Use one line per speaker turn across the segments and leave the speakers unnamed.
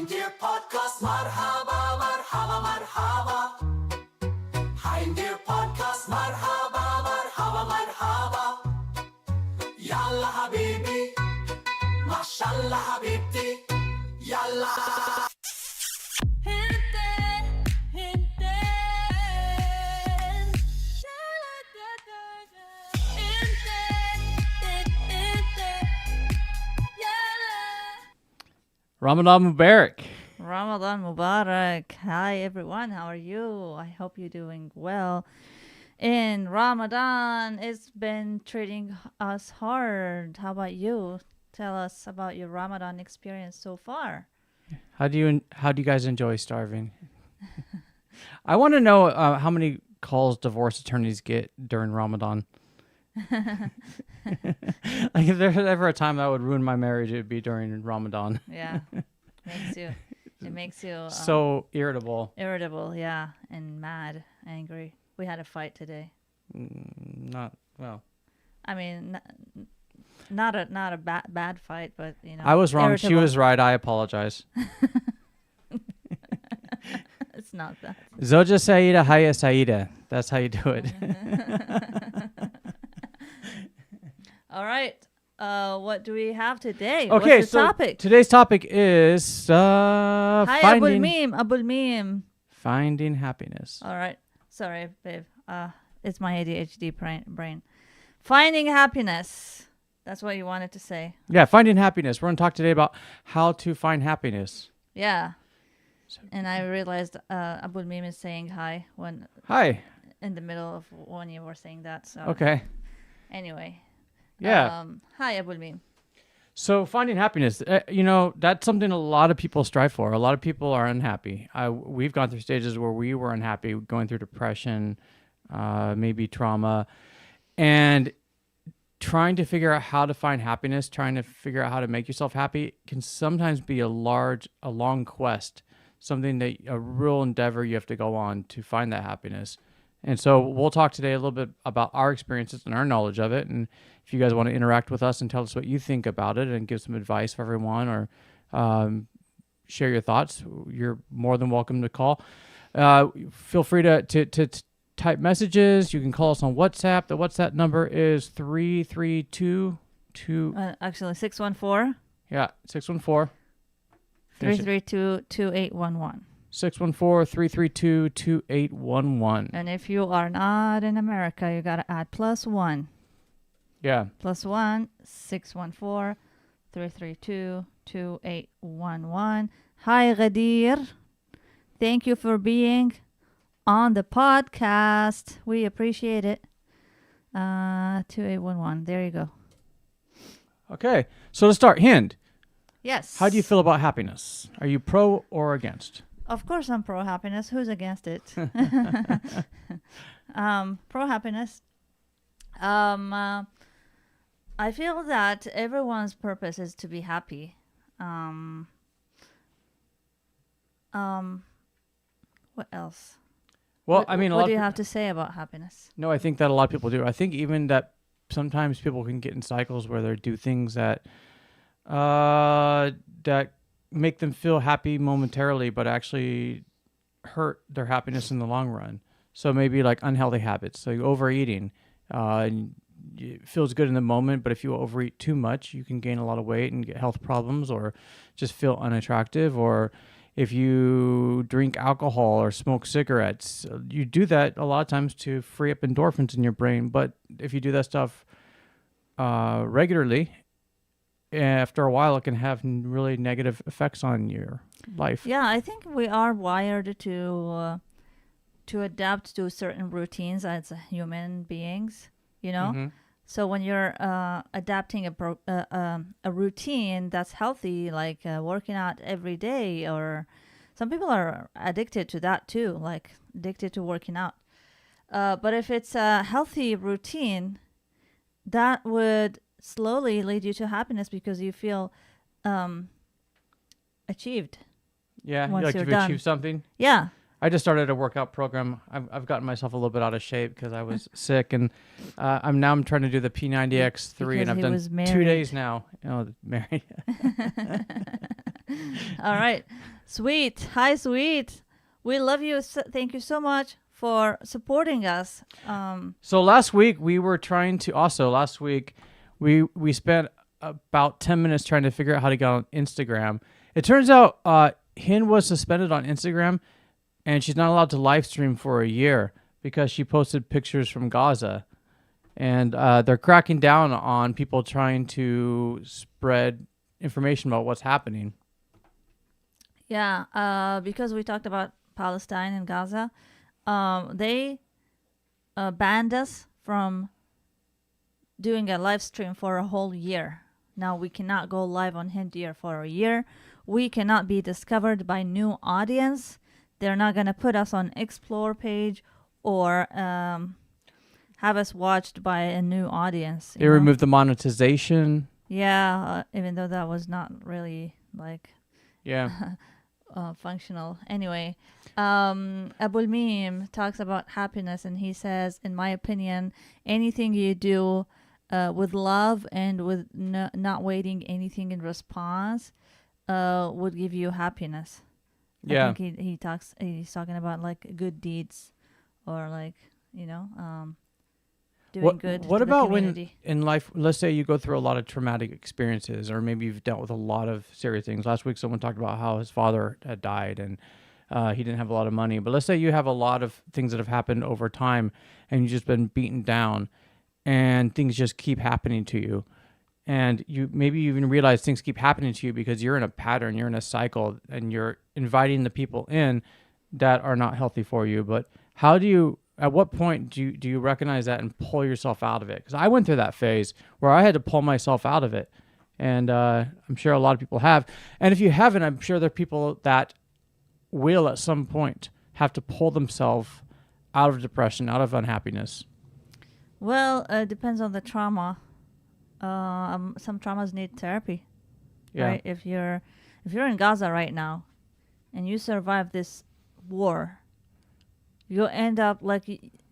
Hind Deer Podcast, marhaba, marhaba, marhaba. Hind Deer Podcast, marhaba, marhaba, marhaba. Yalla habibi, mashallah habibti, yalla.
Ramadan Mubarak.
Ramadan Mubarak. Hi everyone, how are you? I hope you're doing well. In Ramadan, it's been treating us hard. How about you? Tell us about your Ramadan experience so far.
How do you guys enjoy starving? I want to know how many calls divorce attorneys get during Ramadan. Like if there's ever a time that would ruin my marriage, it would be during Ramadan.
Yeah, it makes you
so irritable.
Irritable, yeah, and mad, angry. We had a fight today.
Not well.
I mean, not a bad fight, but you know.
I was wrong.
Irritable.
She was right. I apologize.
It's not that.
Zoja Saida Haya Saida. That's how you do it.
All right. What do we have today?
Okay,
What's the topic?
Today's topic is
Hi, Abul Meme.
Finding happiness.
All right. Sorry, babe. It's my ADHD brain. Finding happiness. That's what you wanted to say.
Yeah, finding happiness. We're going to talk today about how to find happiness.
Yeah. And I realized Abul Meme is saying hi
Hi.
In the middle of when you were saying that. So
Okay.
Anyway.
Yeah.
Hi, Abul Meme.
So finding happiness, that's something a lot of people strive for. A lot of people are unhappy. We've gone through stages where we were unhappy, going through depression, maybe trauma, and trying to figure out how to find happiness, trying to figure out how to make yourself happy can sometimes be a long quest, a real endeavor you have to go on to find that happiness. And so we'll talk today a little bit about our experiences and our knowledge of it. And if you guys want to interact with us and tell us what you think about it and give some advice for everyone or share your thoughts, you're more than welcome to call. Feel free to type messages. You can call us on WhatsApp. The WhatsApp number is 332.
Actually, 614.
Yeah, 614.
332-2811.
614-332-2811.
And if you are not in America, you got to add +1.
Yeah.
+1, 614-332-2811. Hi, Ghadir. Thank you for being on the podcast. We appreciate it. 2811. There you go.
Okay. So to start, Hind.
Yes.
How do you feel about happiness? Are you pro or against?
Of course I'm pro happiness. Who's against it? Pro happiness. I feel that everyone's purpose is to be happy. What else?
Well,
what do you have to say about happiness?
No, I think that a lot of people do. I think even that sometimes people can get in cycles where they do things that make them feel happy momentarily, but actually hurt their happiness in the long run. So maybe like unhealthy habits, so overeating, and it feels good in the moment, but if you overeat too much, you can gain a lot of weight and get health problems or just feel unattractive. Or if you drink alcohol or smoke cigarettes, you do that a lot of times to free up endorphins in your brain. But if you do that stuff regularly, after a while, it can have really negative effects on your life.
Yeah, I think we are wired to adapt to certain routines as human beings, you know?
Mm-hmm.
So when you're adapting a routine that's healthy, like working out every day, or some people are addicted to that too, like addicted to working out. But if it's a healthy routine, that would slowly lead you to happiness because you feel achieved.
Yeah,
once
like
you're
you've
done.
achieved something.
Yeah.
I just started a workout program. I've gotten myself a little bit out of shape because I was sick, and I'm trying to do the P90X3, and I've done 2 days now. Married.
All right. Sweet. Hi, Sweet. We love you. Thank you so much for supporting us.
So last week we were trying to last week we spent about 10 minutes trying to figure out how to get on Instagram. It turns out Hind was suspended on Instagram and she's not allowed to live stream for a year because she posted pictures from Gaza. And they're cracking down on people trying to spread information about what's happening.
Yeah, because we talked about Palestine and Gaza, they banned us from doing a live stream for a whole year. Now we cannot go live on Hind Deer for a year. We cannot be discovered by new audience. They're not going to put us on Explore page or have us watched by a new audience.
They removed the monetization.
Yeah, even though that was not really like functional. Anyway, Abul Mim talks about happiness and he says, in my opinion, anything you do with love and with not waiting anything in response would give you happiness.
Yeah.
I think he's talking about like good deeds or like, doing good.
What
to the
about
community.
when in life, let's say you go through a lot of traumatic experiences, or maybe you've dealt with a lot of serious things. Last week, someone talked about how his father had died and he didn't have a lot of money. But let's say you have a lot of things that have happened over time and you've just been beaten down and things just keep happening to you. And you even realize things keep happening to you because you're in a pattern, you're in a cycle, and you're inviting the people in that are not healthy for you. But at what point do you recognize that and pull yourself out of it? Because I went through that phase where I had to pull myself out of it. And I'm sure a lot of people have. And if you haven't, I'm sure there are people that will at some point have to pull themselves out of depression, out of unhappiness.
Well, it depends on the trauma. Some traumas need therapy.
Yeah.
Right? If you're in Gaza right now and you survive this war, you'll end up like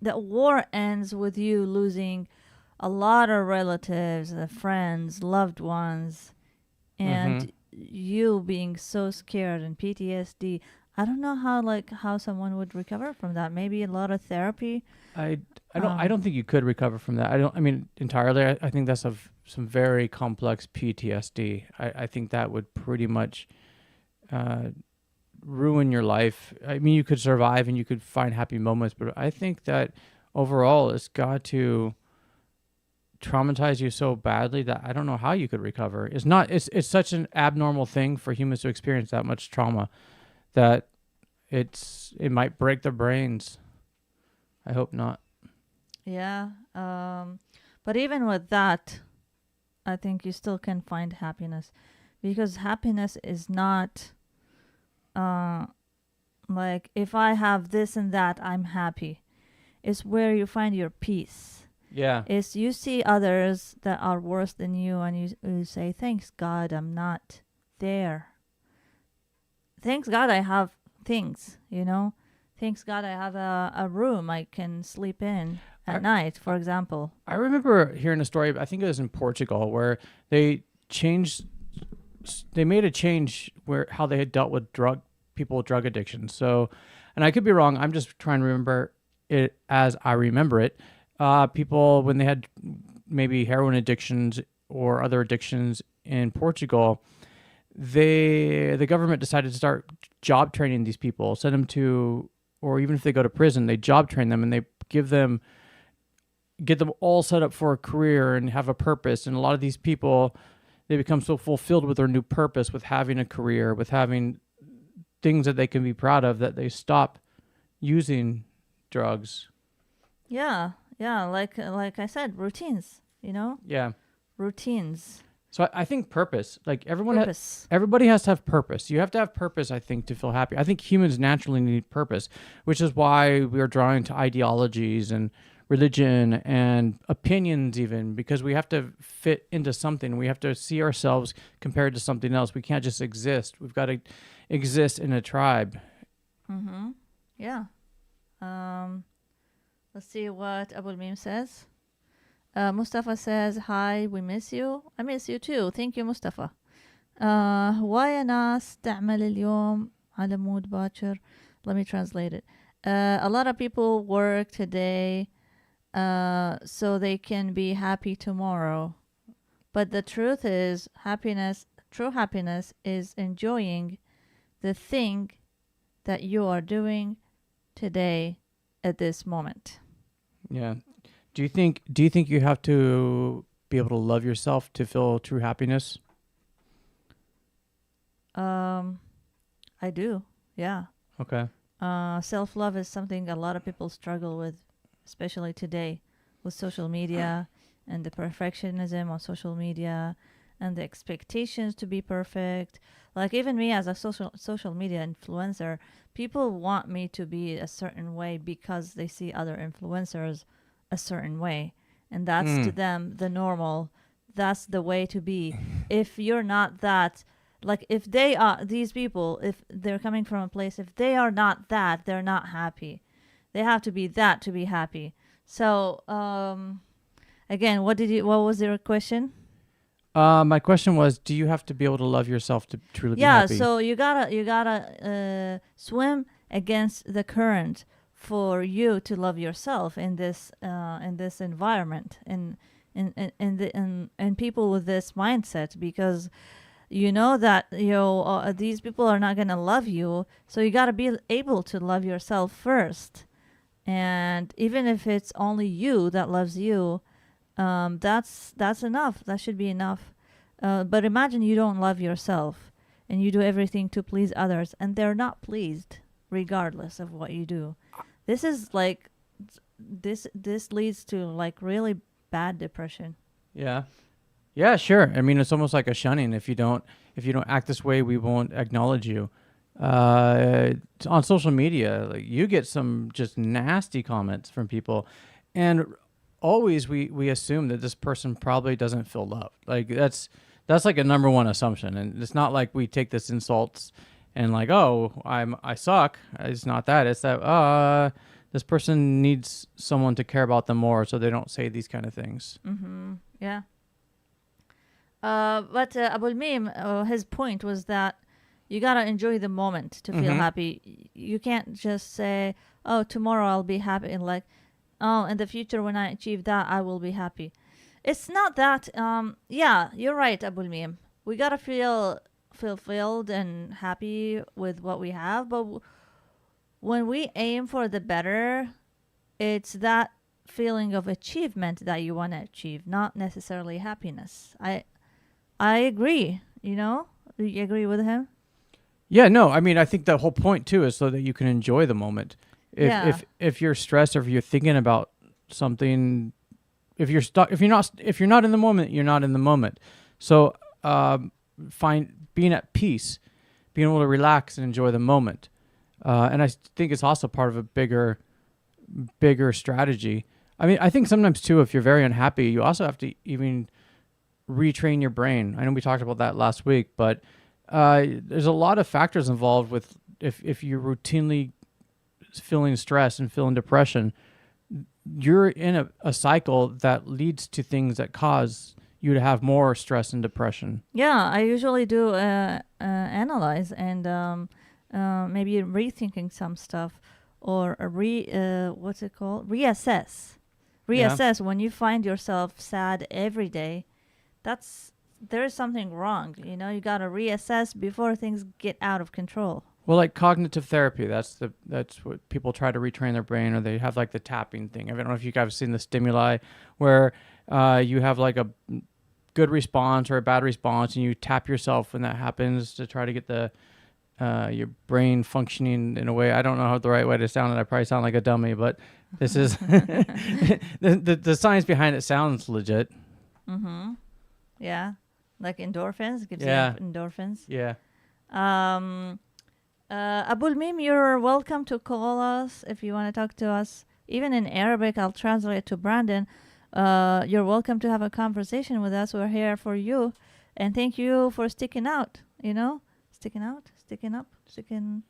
the war ends with you losing a lot of relatives, friends, loved ones, and you being so scared and PTSD. I don't know how someone would recover from that. Maybe a lot of therapy.
I don't think you could recover from that. I mean entirely. I think that's some very complex PTSD. I think that would pretty much ruin your life. I mean, you could survive and you could find happy moments, but I think that overall it's got to traumatize you so badly that I don't know how you could recover. It's such an abnormal thing for humans to experience that much trauma that it might break their brains. I hope not.
Yeah. But even with that, I think you still can find happiness, because happiness is not like if I have this and that, I'm happy. It's where you find your peace.
Yeah.
It's you see others that are worse than you and you say, thanks God I'm not there. Thanks God I have things, Thanks God I have a room I can sleep in at night, for example. I
remember hearing a story, I think it was in Portugal, where they made a change where how they had dealt with people with drug addiction. So, and I could be wrong, I'm just trying to remember it as I remember it. People, when they had maybe heroin addictions or other addictions in Portugal, the government decided to start job training these people, send them to, or even if they go to prison, they job train them and they get them all set up for a career and have a purpose. And a lot of these people, they become so fulfilled with their new purpose, with having a career, with having things that they can be proud of, that they stop using drugs.
Yeah, like I said, routines,
Yeah.
Routines.
So I think purpose, like everybody has to have purpose. You have to have purpose, I think, to feel happy. I think humans naturally need purpose, which is why we are drawn to ideologies and religion and opinions even, because we have to fit into something. We have to see ourselves compared to something else. We can't just exist. We've got to exist in a tribe.
Mm-hmm. Yeah. Let's see what Abul Mim says. Mustafa says, hi, we miss you. I miss you too. Thank you, Mustafa. هواية ناس تعمل اليوم على مود باكر. Let me translate it. A lot of people work today so they can be happy tomorrow. But the truth is, true happiness is enjoying the thing that you are doing today at this moment.
Yeah. Do you think you have to be able to love yourself to feel true happiness?
I do. Yeah.
Okay.
Self-love is something a lot of people struggle with, especially today with social media and the perfectionism on social media and the expectations to be perfect. Like even me as a social media influencer, people want me to be a certain way because they see other influencers a certain way. And that's to them the normal. That's the way to be. If you're not that, like if they are, these people, if they're coming from a place, if they are not that, they're not happy. They have to be that to be happy. So, again, what was your question?
My question was, do you have to be able to love yourself to truly be happy?
Yeah, so you gotta swim against the current for you to love yourself in this environment and in people with this mindset, because you know that these people are not gonna love you, so you gotta be able to love yourself first. And even if it's only you that loves you, that's enough. That should be enough. But imagine you don't love yourself and you do everything to please others and they're not pleased regardless of what you do. This is like this leads to like really bad depression.
Yeah. Yeah, sure. I mean, it's almost like a shunning. If you don't act this way, we won't acknowledge you. On social media, like, you get some just nasty comments from people, and always we assume that this person probably doesn't feel loved. Like that's like a number one assumption, and it's not like we take this insults and like, oh, I suck. It's not that. It's that this person needs someone to care about them more, so they don't say these kind of things.
Mm-hmm. Yeah. But Abul Mim, his point was that you gotta enjoy the moment to feel happy. You can't just say, "Oh, tomorrow I'll be happy," and like, "Oh, in the future when I achieve that, I will be happy." It's not that. Yeah, you're right, Abul Mim. We gotta feel fulfilled and happy with what we have, but when we aim for the better, it's that feeling of achievement that you want to achieve, not necessarily happiness. I agree. Do you agree with him?
Yeah, no, I mean, I think the whole point too is so that you can enjoy the moment. If you're stressed or if you're thinking about something, if you're not in the moment, you're not in the moment. So find being at peace, being able to relax and enjoy the moment. And I think it's also part of a bigger strategy. I mean, I think sometimes too, if you're very unhappy, you also have to even retrain your brain. I know we talked about that last week, but there's a lot of factors involved with if you're routinely feeling stress and feeling depression, you're in a cycle that leads to things that cause you to have more stress and depression.
Yeah, I usually do analyze and maybe rethinking some stuff or what's it called? Reassess. Reassess. When you find yourself sad every day, there is something wrong. You got to reassess before things get out of control.
Well, like cognitive therapy, that's what people try to retrain their brain, or they have like the tapping thing. I don't know if you guys have seen the stimuli where you have like a good response or a bad response, and you tap yourself when that happens to try to get your brain functioning in a way. I don't know how the right way to sound it. I probably sound like a dummy, but this is the science behind it sounds legit.
Mm-hmm. Yeah, like endorphins. Gives you endorphins.
Yeah.
Abul Mim, you're welcome to call us if you want to talk to us. Even in Arabic, I'll translate to Brandon. You're welcome to have a conversation with us. We're here for you. And thank you for sticking out, Sticking out, sticking up, sticking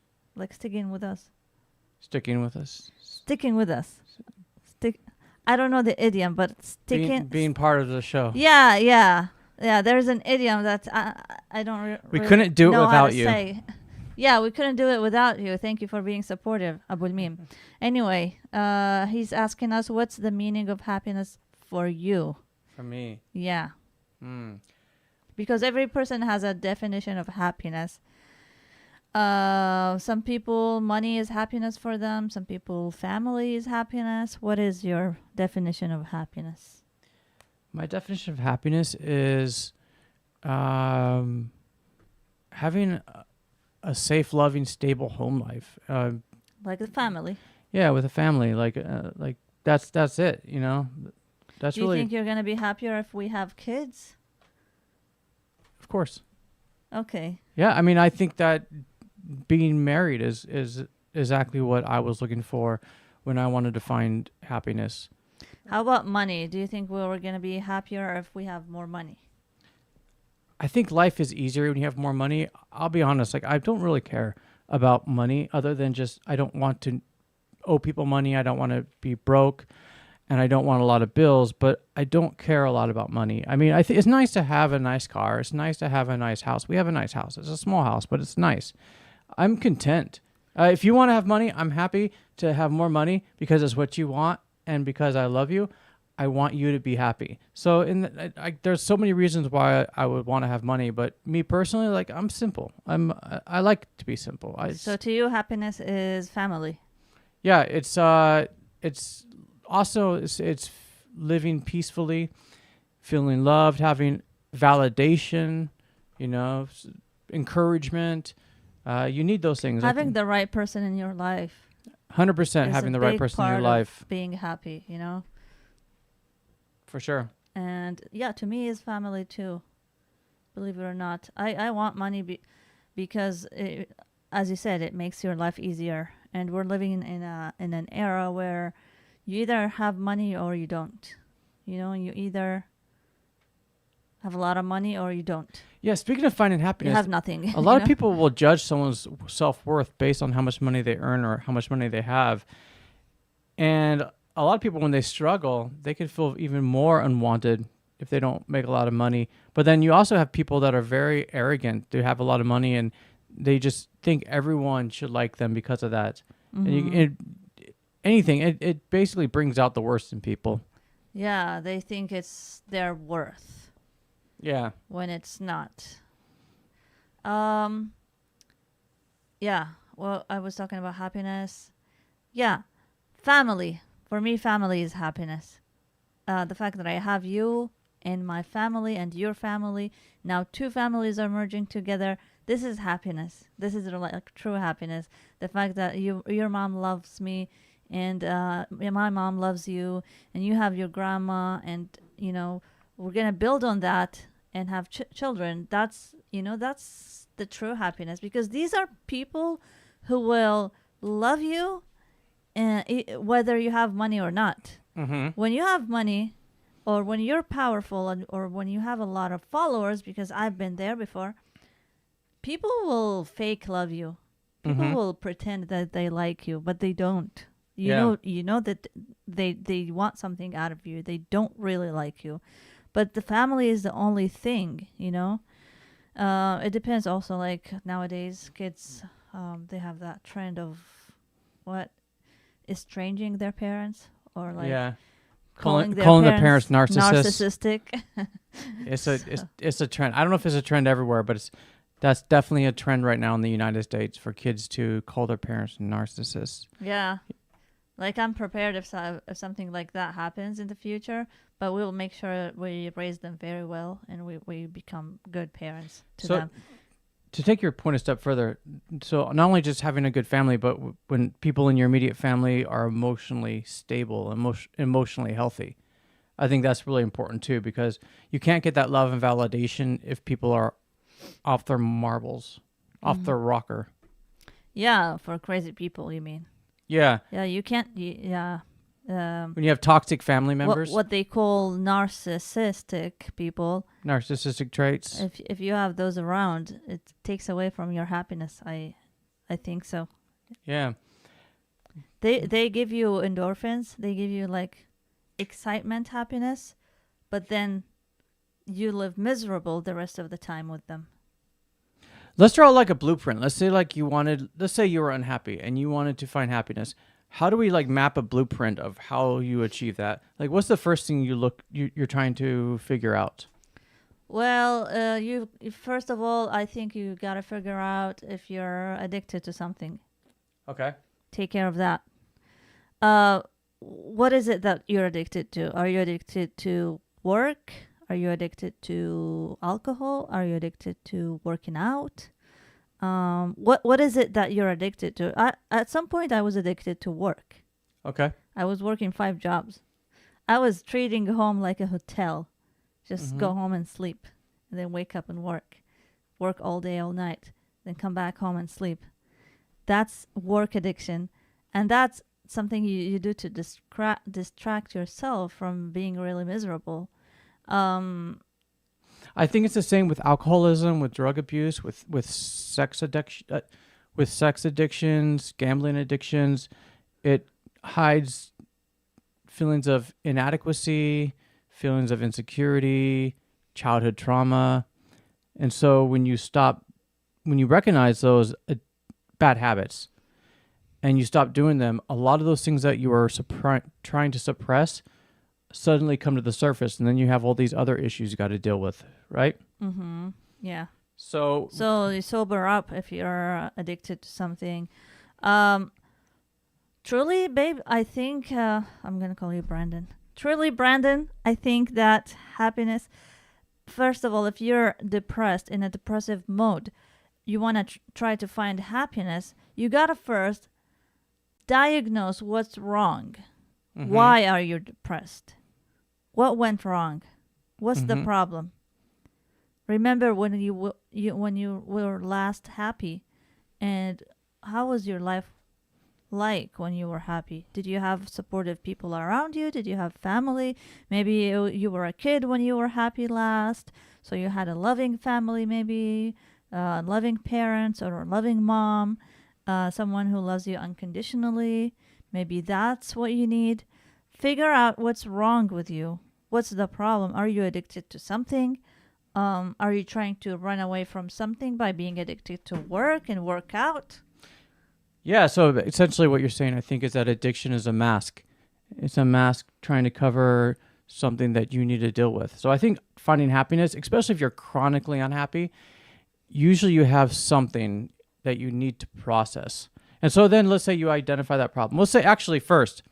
with us.
Sticking with us.
Sticking with us. I don't know the idiom, but sticking.
Being part of the show.
Yeah. Yeah, there's an idiom that I don't
We
really
couldn't do it
know how
without
to
you.
say. Yeah, we couldn't do it without you. Thank you for being supportive, Abul Mim. Anyway, he's asking us, what's the meaning of happiness for you?
For me.
Yeah,
Mm.
because every person has a definition of happiness. Some people, money is happiness for them. Some people, family is happiness. What is your definition of happiness?
My definition of happiness is having a safe, loving, stable home life.
Like the family.
Yeah, with a family. Like that's it. You know, that's
Do you
really,
think you're going to be happier if we have kids?
of course.
Okay.
Yeah, I mean, I think that being married is exactly what I was looking for when I wanted to find happiness.
How about money? Do you think we're going to be happier if we have more money?
I think life is easier when you have more money. I'll be honest, like I don't really care about money other than just I don't want to owe people money. I don't want to be broke and I don't want a lot of bills, but I don't care a lot about money. I mean, I think it's nice to have a nice car. It's nice to have a nice house. We have a nice house. It's a small house, but it's nice. I'm content. If you want to have money, I'm happy to have more money because it's what you want and because I love you. I want you to be happy. So there's so many reasons why I would want to have money, but me personally, like I'm simple. I like to be simple.
So to you, happiness is family.
Yeah, it's also it's living peacefully, feeling loved, having validation, you know, encouragement. You need those things.
Having the right person in your life.
100% having the right person in your life.
Being happy, you know.
For sure.
And yeah, to me, is family too. Believe it or not, I want money because, as you said, it makes your life easier. And we're living in an era where you either have money or you don't. You know, you either have a lot of money or you don't.
Yeah, speaking of finding happiness,
You have nothing.
a lot of people will judge someone's self-worth based on how much money they earn or how much money they have. And a lot of people, when they struggle, they can feel even more unwanted if they don't make a lot of money. But then you also have people that are very arrogant. They have a lot of money and they just think everyone should like them because of that. And it basically brings out the worst in people.
Yeah, they think it's their worth.
Yeah.
When it's not. Yeah. Well, I was talking about happiness. Yeah. Family. For me, family is happiness. The fact that I have you and my family and your family. Now 2 families are merging together. This is happiness. This is like true happiness. The fact that your mom loves me and my mom loves you and you have your grandma and, you know, we're going to build on that and have children. That's the true happiness because these are people who will love you whether you have money or not.
Mm-hmm.
When you have money or when you're powerful or when you have a lot of followers, because I've been there before, people will fake love you. People will pretend that they like you, but they don't. You know that they want something out of you. They don't really like you. But the family is the only thing, you know. It depends also, like nowadays kids they have that trend of estranging their parents or like calling their parents narcissistic.
It's a trend. I don't know if it's a trend everywhere, but that's definitely a trend right now in the United States for kids to call their parents narcissists.
Yeah. Like I'm prepared if something like that happens in the future, but we'll make sure we raise them very well and we become good parents to them.
To take your point a step further, so not only just having a good family, but when people in your immediate family are emotionally stable, emotionally healthy, I think that's really important too, because you can't get that love and validation if people are off their marbles, off their rocker.
Yeah, for crazy people, you mean?
Yeah.
Yeah, you can't. Yeah.
When you have toxic family members,
what they call narcissistic people,
narcissistic traits.
If you have those around, it takes away from your happiness. I think so.
Yeah.
They give you endorphins. They give you like excitement, happiness, but then you live miserable the rest of the time with them.
Let's draw like a blueprint. Let's say let's say you were unhappy and you wanted to find happiness. How do we like map a blueprint of how you achieve that? Like, what's the first thing you're trying to figure out?
Well, you first of all, I think you gotta figure out if you're addicted to something.
Okay.
Take care of that. What is it that you're addicted to? Are you addicted to work? Are you addicted to alcohol? Are you addicted to working out? What is it that you're addicted to? At some point, I was addicted to work.
Okay.
I was working 5 jobs. I was treating home like a hotel. Just go home and sleep, and then wake up and work. Work all day, all night, then come back home and sleep. That's work addiction. And that's something you do to distract yourself from being really miserable.
I think it's the same with alcoholism, with drug abuse, with sex addiction, with sex addictions, gambling addictions. It hides feelings of inadequacy, feelings of insecurity, childhood trauma. And so when you recognize those bad habits and you stop doing them, a lot of those things that you are trying to suppress suddenly come to the surface, and then you have all these other issues you got to deal with, right?
Mm-hmm. Yeah.
So
you sober up if you're addicted to something. Truly, babe, I think I'm gonna call you Brandon. Truly, Brandon, I think that happiness. First of all, if you're depressed, in a depressive mode, you want to try to find happiness. You gotta first diagnose what's wrong.
Mhm.
Why are you depressed? What went wrong? What's the problem? Remember when you were last happy, and how was your life like when you were happy? Did you have supportive people around you? Did you have family? Maybe you were a kid when you were happy last, so you had a loving family, maybe loving parents or a loving mom, someone who loves you unconditionally. Maybe that's what you need. Figure out what's wrong with you. What's the problem? Are you addicted to something? Are you trying to run away from something by being addicted to work and work out?
Yeah, so essentially what you're saying, I think, is that addiction is a mask. It's a mask trying to cover something that you need to deal with. So I think finding happiness, especially if you're chronically unhappy, usually you have something that you need to process. And so then let's say you identify that problem. Let's say actually first,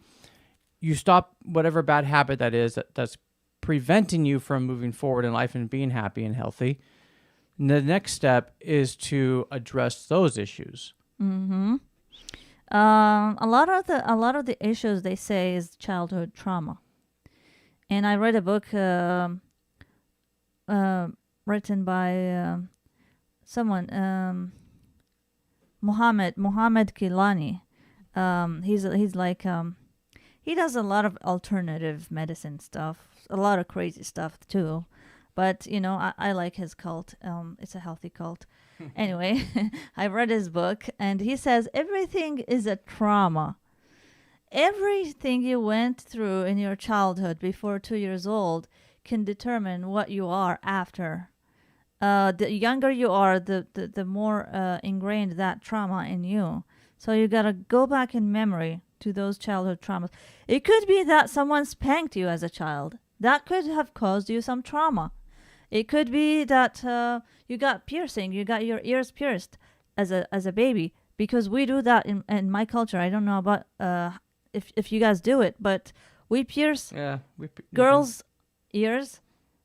you stop whatever bad habit that is that's preventing you from moving forward in life and being happy and healthy. And the next step is to address those issues.
Mm-hmm. A lot of the issues they say is childhood trauma. And I read a book written by someone, Mohammed Kilani. He's like he does a lot of alternative medicine stuff, a lot of crazy stuff too. But I like his cult. It's a healthy cult. Anyway, I read his book, and he says everything is a trauma. Everything you went through in your childhood before 2 years old can determine what you are after. The younger you are, the more ingrained that trauma in you. So you gotta go back in memory to those childhood traumas. It could be that someone spanked you as a child. That could have caused you some trauma. It could be that you got piercing, you got your ears pierced as a baby, because we do that in my culture. I don't know about if you guys do it, but we pierce girls' ears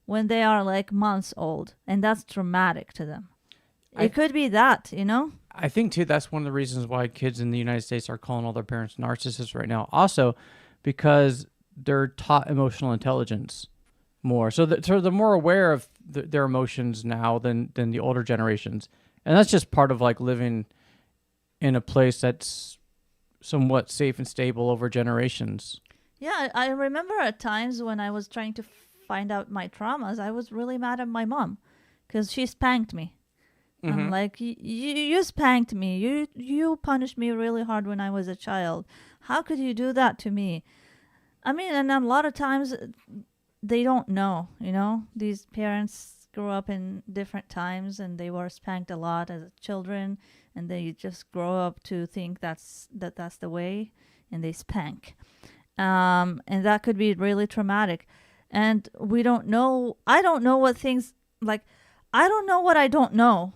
when they are like months old, and that's traumatic to them. It could be that,
I think too that's one of the reasons why kids in the United States are calling all their parents narcissists right now. Also, because they're taught emotional intelligence more, so they're more aware of their emotions now than the older generations, and that's just part of like living in a place that's somewhat safe and stable over generations. Yeah,
I remember at times when I was trying to find out my traumas, I was really mad at my mom because she spanked me. Mm-hmm. I'm like, you spanked me. You punished me really hard when I was a child. How could you do that to me? I mean, and a lot of times they don't know, these parents grew up in different times and they were spanked a lot as children, and they just grow up to think that's the way, and they spank. And that could be really traumatic. And we don't know. I don't know what things like. I don't know what I don't know.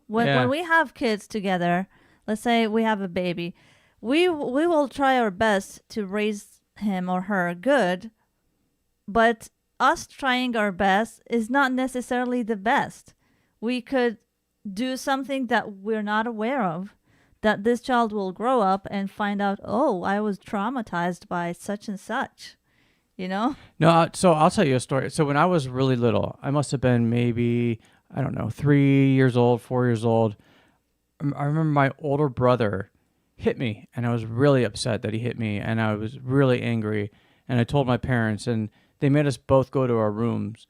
When we have kids together, let's say we have a baby, we will try our best to raise him or her good, but us trying our best is not necessarily the best. We could do something that we're not aware of, that this child will grow up and find out, oh, I was traumatized by such and such,
No, so I'll tell you a story. So when I was really little, I must have been maybe, I don't know, 3 years old, 4 years old. I remember my older brother hit me, and I was really upset that he hit me, and I was really angry, and I told my parents, and they made us both go to our rooms.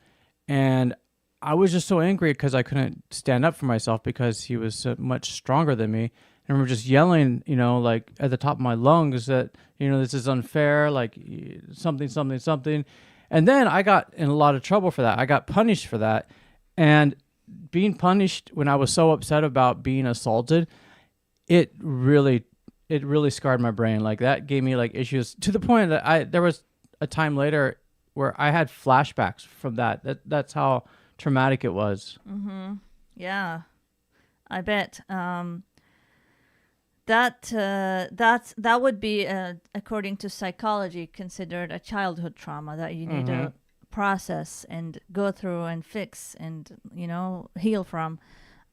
And I was just so angry because I couldn't stand up for myself because he was so much stronger than me. And I remember just yelling, like at the top of my lungs that, this is unfair, like something, something, something. And then I got in a lot of trouble for that. I got punished for that. And being punished when I was so upset about being assaulted, it really scarred my brain. Like that gave me like issues to the point that there was a time later where I had flashbacks from that. That's how traumatic it was.
Mm-hmm. Yeah, I bet. That would be, according to psychology, considered a childhood trauma that you need to process and go through and fix and heal from.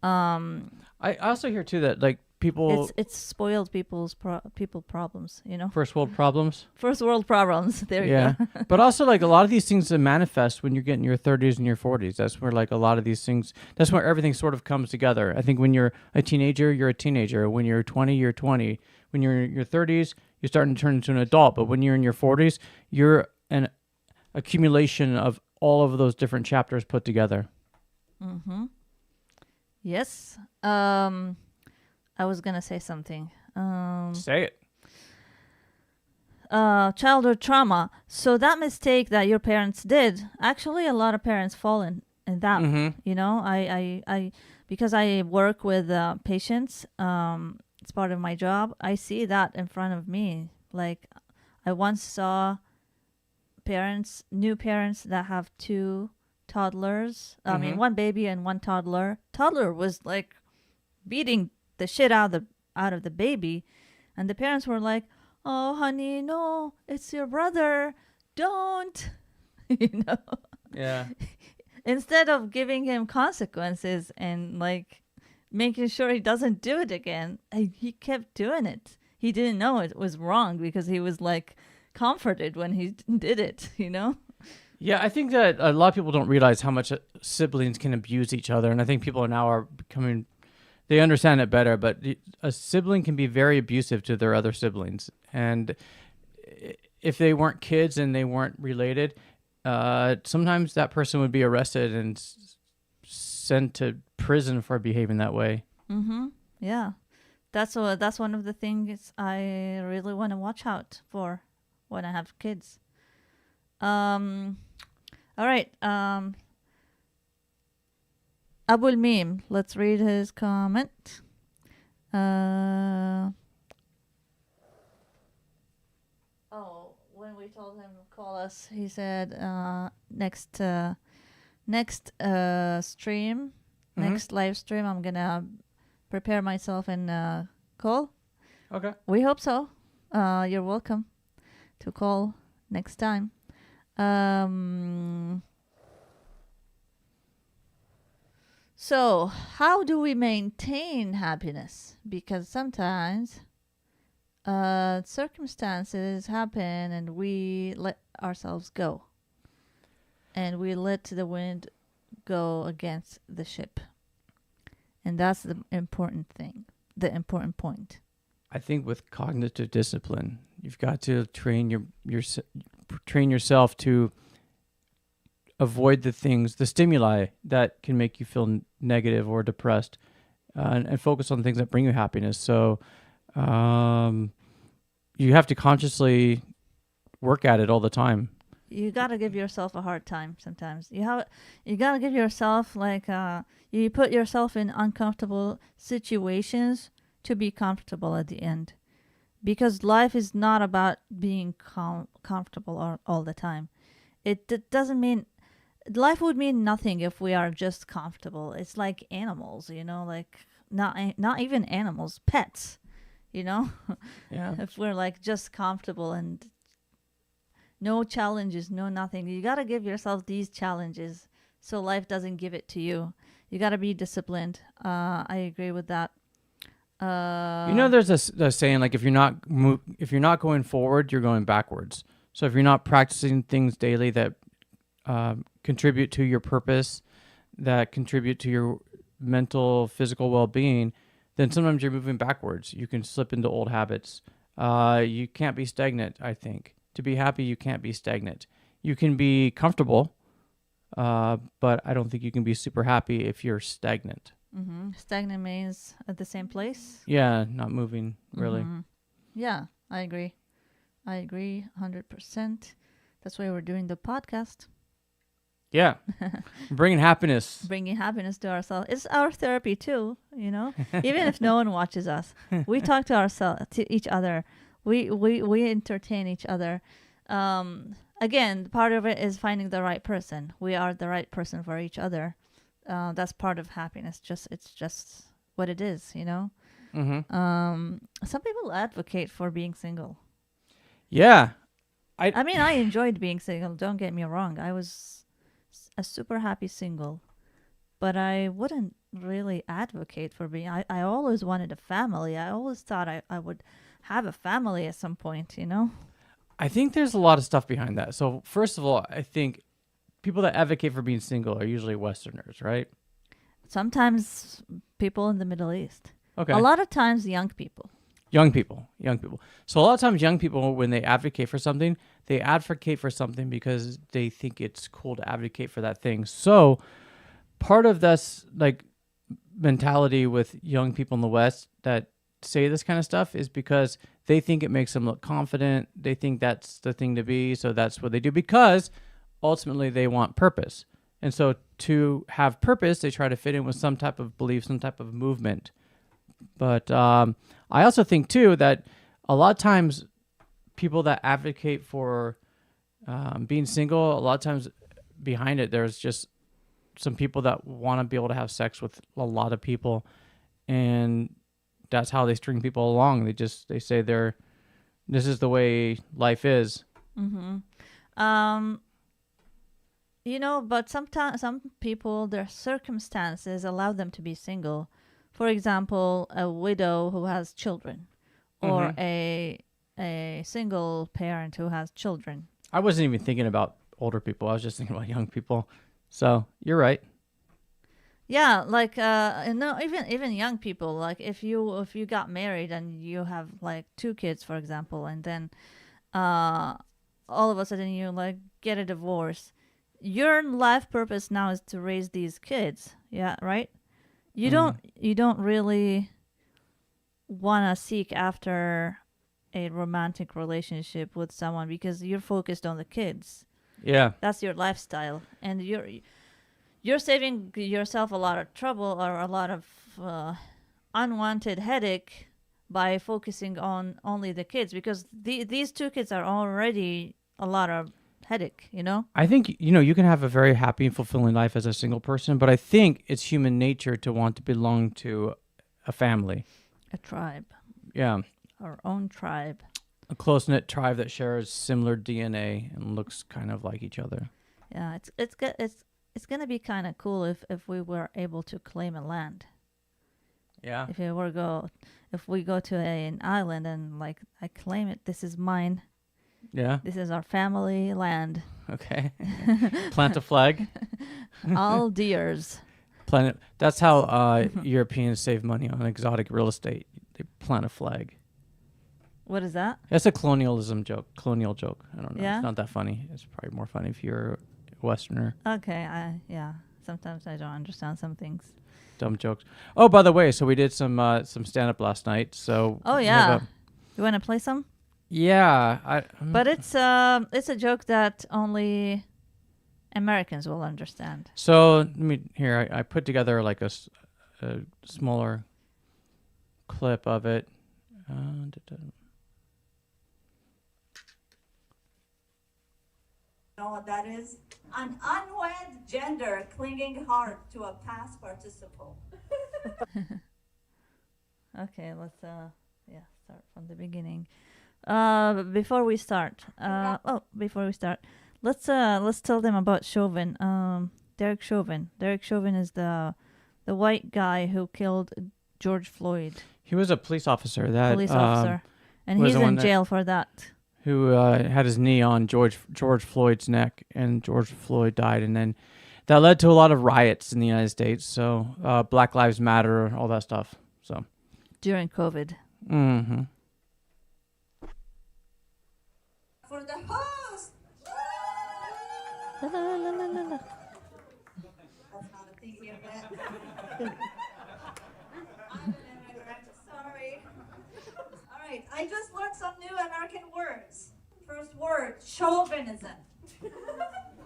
I also hear too that like people,
it's spoiled people's people problems.
First world problems.
First world problems. There you go.
But also like a lot of these things that manifest when you're getting your 30s and your 40s. That's where like a lot of these things. That's where everything sort of comes together. I think when you're a teenager, you're a teenager. When you're 20, you're 20. When you're in your 30s, you're starting to turn into an adult. But when you're in your 40s, you're an accumulation of all of those different chapters put together.
Mm-hmm. Yes. I was gonna say something.
Say it.
Childhood trauma. So that mistake that your parents did, actually, a lot of parents fall in that. I because I work with patients. It's part of my job. I see that in front of me. Like, I once saw new parents that have two toddlers. I mean, one baby and one toddler. Toddler was like beating the shit out of the baby, and the parents were like, "Oh, honey, no, it's your brother. Don't."
Yeah.
Instead of giving him consequences and like making sure he doesn't do it again, he kept doing it. He didn't know it was wrong because he was like comforted when he did it.
Yeah, I think that a lot of people don't realize how much siblings can abuse each other, and I think people now are becoming. They understand it better, but a sibling can be very abusive to their other siblings. And if they weren't kids and they weren't related, sometimes that person would be arrested and sent to prison for behaving that way.
Mm-hmm. Yeah. That's one of the things I really want to watch out for when I have kids. All right. Abul Mim, let's read his comment. When we told him to call us, he said next stream, next live stream, I'm gonna prepare myself and call.
Okay.
We hope so. You're welcome to call next time. So, how do we maintain happiness? Because sometimes circumstances happen and we let ourselves go. And we let the wind go against the ship. And that's the important thing, the important point.
I think with cognitive discipline, you've got to train yourself to avoid the stimuli that can make you feel negative or depressed, and focus on things that bring you happiness. So you have to consciously work at it all the time.
You gotta give yourself a hard time sometimes. You gotta give yourself like you put yourself in uncomfortable situations to be comfortable at the end, because life is not about being comfortable all the time. It doesn't mean life would mean nothing if we are just comfortable. It's like animals, like not even animals, pets,
Yeah.
if we're like just comfortable and no challenges, no nothing. You got to give yourself these challenges so life doesn't give it to you. You got to be disciplined. I agree with that.
There's a saying like if you're not going forward, you're going backwards. So if you're not practicing things daily that contribute to your purpose, that contribute to your mental, physical well-being, then sometimes you're moving backwards. You can slip into old habits. You can't be stagnant, I think. To be happy, you can't be stagnant. You can be comfortable, but I don't think you can be super happy if you're stagnant.
Mm-hmm. Stagnant means at the same place.
Yeah, not moving, really.
Mm-hmm. Yeah, I agree. 100%. That's why we're doing the podcast.
Yeah. Bringing happiness.
Bringing happiness to ourselves. It's our therapy too, Even if no one watches us, we talk to ourselves, to each other. We entertain each other. Again, part of it is finding the right person. We are the right person for each other. That's part of happiness. It's just what it is,
Mm-hmm.
Some people advocate for being single.
Yeah.
I mean, I enjoyed being single. Don't get me wrong. I was a super happy single, but I wouldn't really advocate for being. I always wanted a family. I always thought I would have a family at some point,
I think there's a lot of stuff behind that. So first of all, I think people that advocate for being single are usually Westerners, right?
Sometimes people in the Middle East.
Okay.
A lot of times young people.
Young people. So a lot of times young people, when they advocate for something because they think it's cool to advocate for that thing. So part of this like mentality with young people in the West that say this kind of stuff is because they think it makes them look confident. They think that's the thing to be. So that's what they do because ultimately they want purpose. And so to have purpose, they try to fit in with some type of belief, some type of movement. But I also think, too, that a lot of times people that advocate for being single, a lot of times behind it, there's just some people that want to be able to have sex with a lot of people. And that's how they string people along. They say this is the way life is.
Mm-hmm. But sometimes some people, their circumstances allow them to be single. For example, a widow who has children, or a single parent who has children.
I wasn't even thinking about older people. I was just thinking about young people. So you're right.
Yeah, like no, even young people. Like if you got married and you have like 2 kids, for example, and then all of a sudden you like get a divorce. Your life purpose now is to raise these kids. Yeah, right? You don't really want to seek after a romantic relationship with someone because you're focused on the kids.
Yeah.
That's your lifestyle, and you're saving yourself a lot of trouble or a lot of unwanted headache by focusing on only the kids, because these 2 kids are already a lot of headache,
I think, you can have a very happy and fulfilling life as a single person, but I think it's human nature to want to belong to a family.
A tribe.
Yeah.
Our own tribe.
A close-knit tribe that shares similar DNA and looks kind of like each other.
Yeah, it's going to be kind of cool if we were able to claim a land.
Yeah.
If we go to an island and like I claim it, this is mine.
Yeah.
This is our family land.
Okay. Plant a flag.
All deers.
That's how Europeans save money on exotic real estate. They plant a flag.
What is that?
That's a colonial joke. I don't know.
Yeah?
It's not that funny. It's probably more funny if you're a Westerner.
Okay. Yeah. Sometimes I don't understand some things.
Dumb jokes. Oh, by the way, so we did some stand-up last night. So
Oh, yeah. You want to play some?
Yeah,
But it's a joke that only Americans will understand.
So let me here. I put together like a smaller clip of it.
Know what that is? An unwed gender clinging hard to a past participle.
Okay, let's start from the beginning. Before we start, let's tell them about Chauvin. Derek Chauvin. Derek Chauvin is the white guy who killed George Floyd.
He was a police officer
And
was
he's
the one
in
that-
jail for that.
who had his knee on George Floyd's neck, and George Floyd died, and then that led to a lot of riots in the United States. So Black Lives Matter, all that stuff. So
During COVID.
mm-hmm.
For the host!
La, la, la, la, la, la.
That's not a thing here, man. Sorry. All right, I just learned some new American words. First word, chauvinism.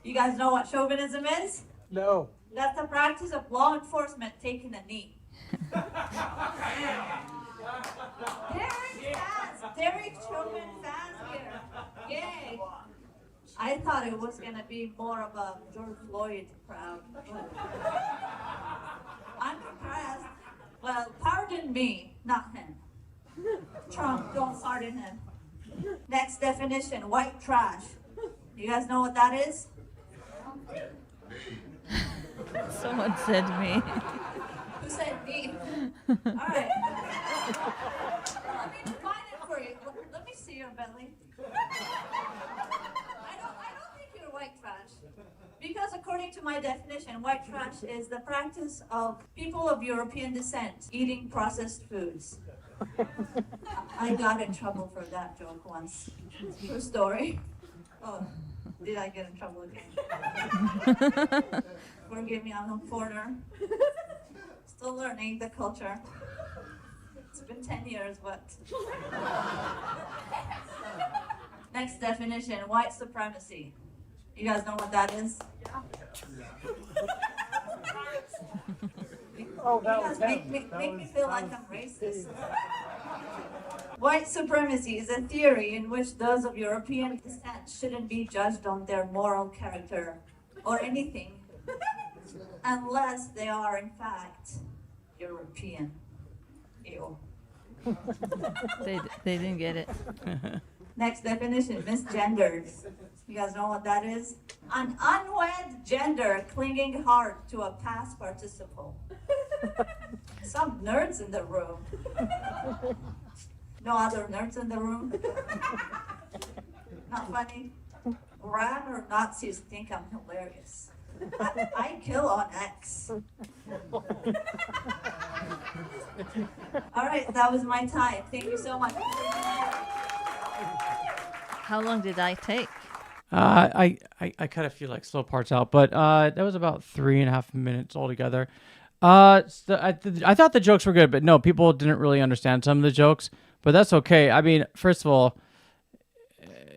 You guys know what chauvinism is?
No.
That's the practice of law enforcement taking a knee. Derek Chauvin fans here. Yay. I thought it was going to be more of a George Floyd crowd. I'm impressed. Well, pardon me, not him. Trump, don't pardon him. Next definition, white trash. You guys know what that is?
Someone said me.
Who said me? All right. Let me define it for you. Let me see your belly. I don't think you're white trash. Because according to my definition, white trash is the practice of people of European descent eating processed foods. I got in trouble for that joke once. True story. Oh, did I get in trouble again? Forgive me, I'm a foreigner. Still learning the culture. It's been 10 years, but... Next definition, white supremacy. You guys know what that is? Yeah.
Oh, that
You
was
guys
him.
make me feel like I'm racist. White supremacy is a theory in which those of European descent shouldn't be judged on their moral character or anything unless they are in fact European. Ew.
They didn't get it.
Next definition, misgendered. You guys know what that is? An unwed gender clinging hard to a past participle. Some nerds in the room. No other nerds in the room? Not funny? Ran or Nazis think I'm hilarious. I kill on X. All right, that was my time. Thank you so much.
How long did I take?
I kind of feel like slow parts out, but that was about 3.5 minutes altogether. I thought the jokes were good, but no, people didn't really understand some of the jokes, but that's okay. I mean, first of all,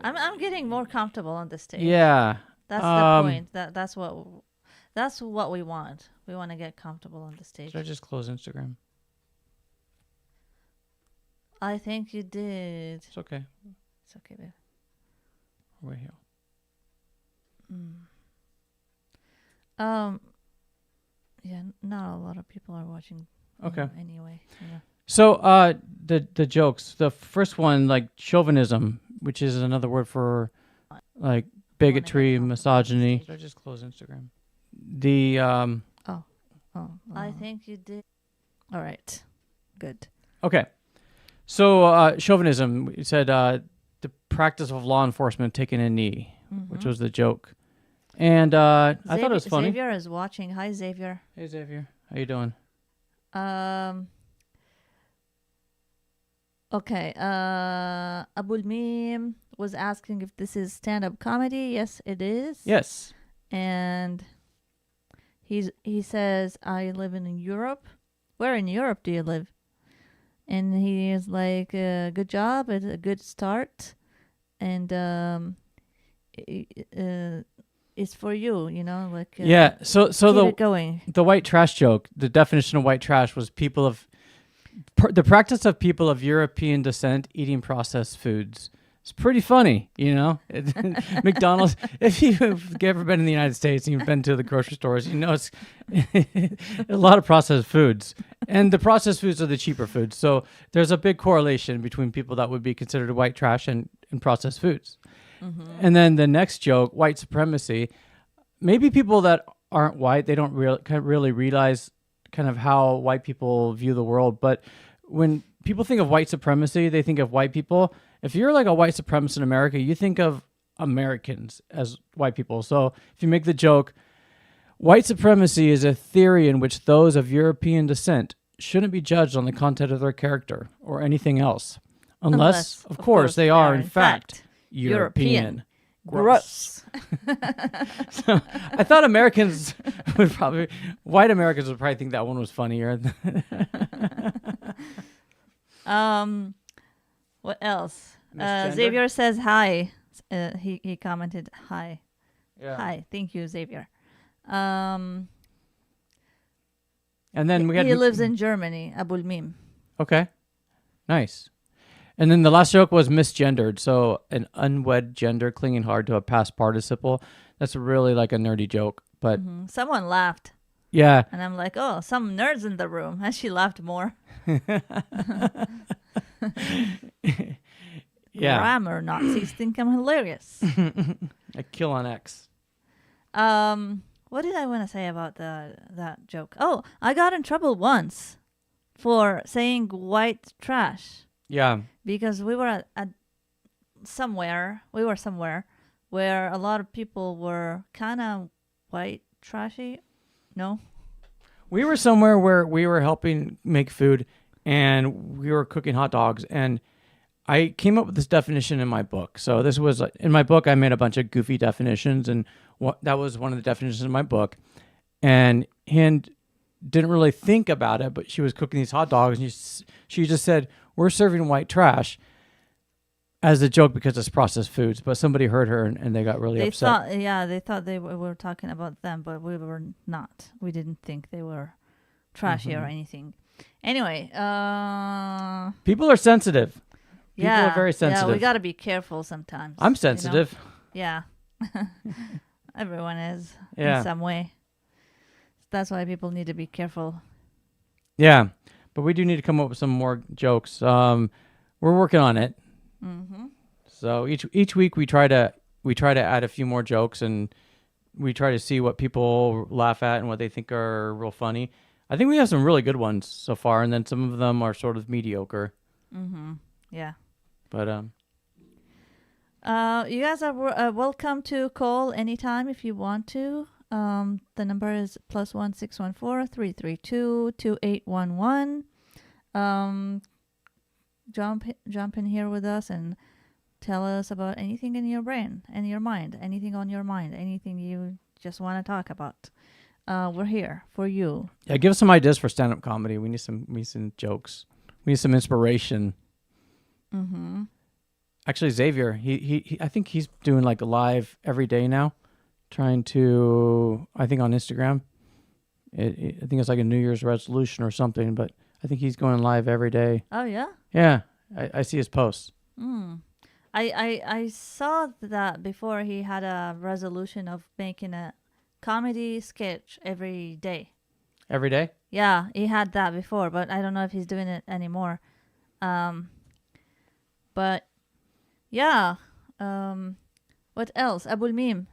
I'm getting more comfortable on the stage.
yeah,
That's the point. That's what we want. We want to get comfortable on the stage.
should I just close Instagram?
I think you did.
It's okay.
It's okay, babe.
We're here.
Yeah, not a lot of people are watching.
Okay.
Anyway, yeah.
So, the jokes. The first one, like chauvinism, which is another word for like bigotry,
comfortable on the
misogyny.
stage.
Should I just close Instagram? The
I think you did. All right. Good.
okay. So, chauvinism. You said the practice of law enforcement taking a knee, which was the joke, and I thought it was funny.
Xavier is watching. Hi, Xavier.
Hey, Xavier, how you doing?
Okay. Abul Mim was asking if this is stand-up comedy. Yes, it is.
Yes.
And he says, I live in Europe. Where in Europe do you live? And he is like, good job. It's a good start. and it's for you, like
Yeah. So
keep it going.
the white trash joke, the definition of white trash was the practice of people of European descent eating processed foods. It's pretty funny, McDonald's, if you've ever been in the United States and you've been to the grocery stores, it's a lot of processed foods. And the processed foods are the cheaper foods. So there's a big correlation between people that would be considered white trash and processed foods. Mm-hmm. And then the next joke, white supremacy. Maybe people that aren't white, they don't really realize kind of how white people view the world. But when people think of white supremacy, they think of white people. If you're like a white supremacist in America, you think of Americans as white people. So if you make the joke, white supremacy is a theory in which those of European descent shouldn't be judged on the content of their character or anything else. Unless of course, they are in fact European.
Gross.
So I thought Americans white Americans would probably think that one was funnier.
What else?
Misgender?
Xavier says hi. He commented hi.
Yeah.
Hi, thank you, Xavier.
And then we had
he lives in Germany, Abul Mim.
Okay. Nice. And then the last joke was misgendered. So an unwed gender clinging hard to a past participle. That's really like a nerdy joke. But
Someone laughed.
yeah.
And I'm like, oh, some nerds in the room. And she laughed more.
Yeah.
Grammar Nazis think I'm hilarious.
A kill on X.
What did I want to say about that joke? Oh, I got in trouble once for saying white trash.
Yeah.
Because we were at somewhere where a lot of people were kind of white trashy. No?
We were somewhere where we were helping make food and we were cooking hot dogs, and I came up with this definition in my book. So this was in my book. I made a bunch of goofy definitions, and that was one of the definitions in my book. And Hind didn't really think about it, but she was cooking these hot dogs, and she just said, "We're serving white trash," as a joke because it's processed foods. But somebody heard her, and they got really upset.
They thought they were talking about them, but we were not. We didn't think they were trashy or anything. Anyway,
people are sensitive. People
yeah,
are very sensitive.
Yeah, we got to be careful sometimes.
I'm sensitive.
Yeah. Everyone is
Yeah.
in some way. That's why people need to be careful.
Yeah, but we do need to come up with some more jokes. We're working on it.
Mm-hmm.
So each week we try to add a few more jokes, and we try to see what people laugh at and what they think are real funny. I think we have some really good ones so far, and then some of them are sort of mediocre.
Mm-hmm. Yeah.
But
you guys are welcome to call anytime if you want to. The number is +1 614 332 2811. Jump in here with us and tell us about anything in your brain and your mind, anything on your mind, anything you just want to talk about. We're here for you.
yeah, give us some ideas for stand-up comedy. We need some jokes. We need some inspiration.
Mm-hmm.
Actually, Xavier, he I think he's doing like a live every day now, trying to, I think on Instagram. I think it's like a New Year's resolution or something, but I think he's going live every day.
Oh, yeah?
Yeah, I see his posts.
I saw that before. He had a resolution of making a comedy sketch every day.
Every day?
Yeah, he had that before, but I don't know if he's doing it anymore. But yeah, what else? Abul Mim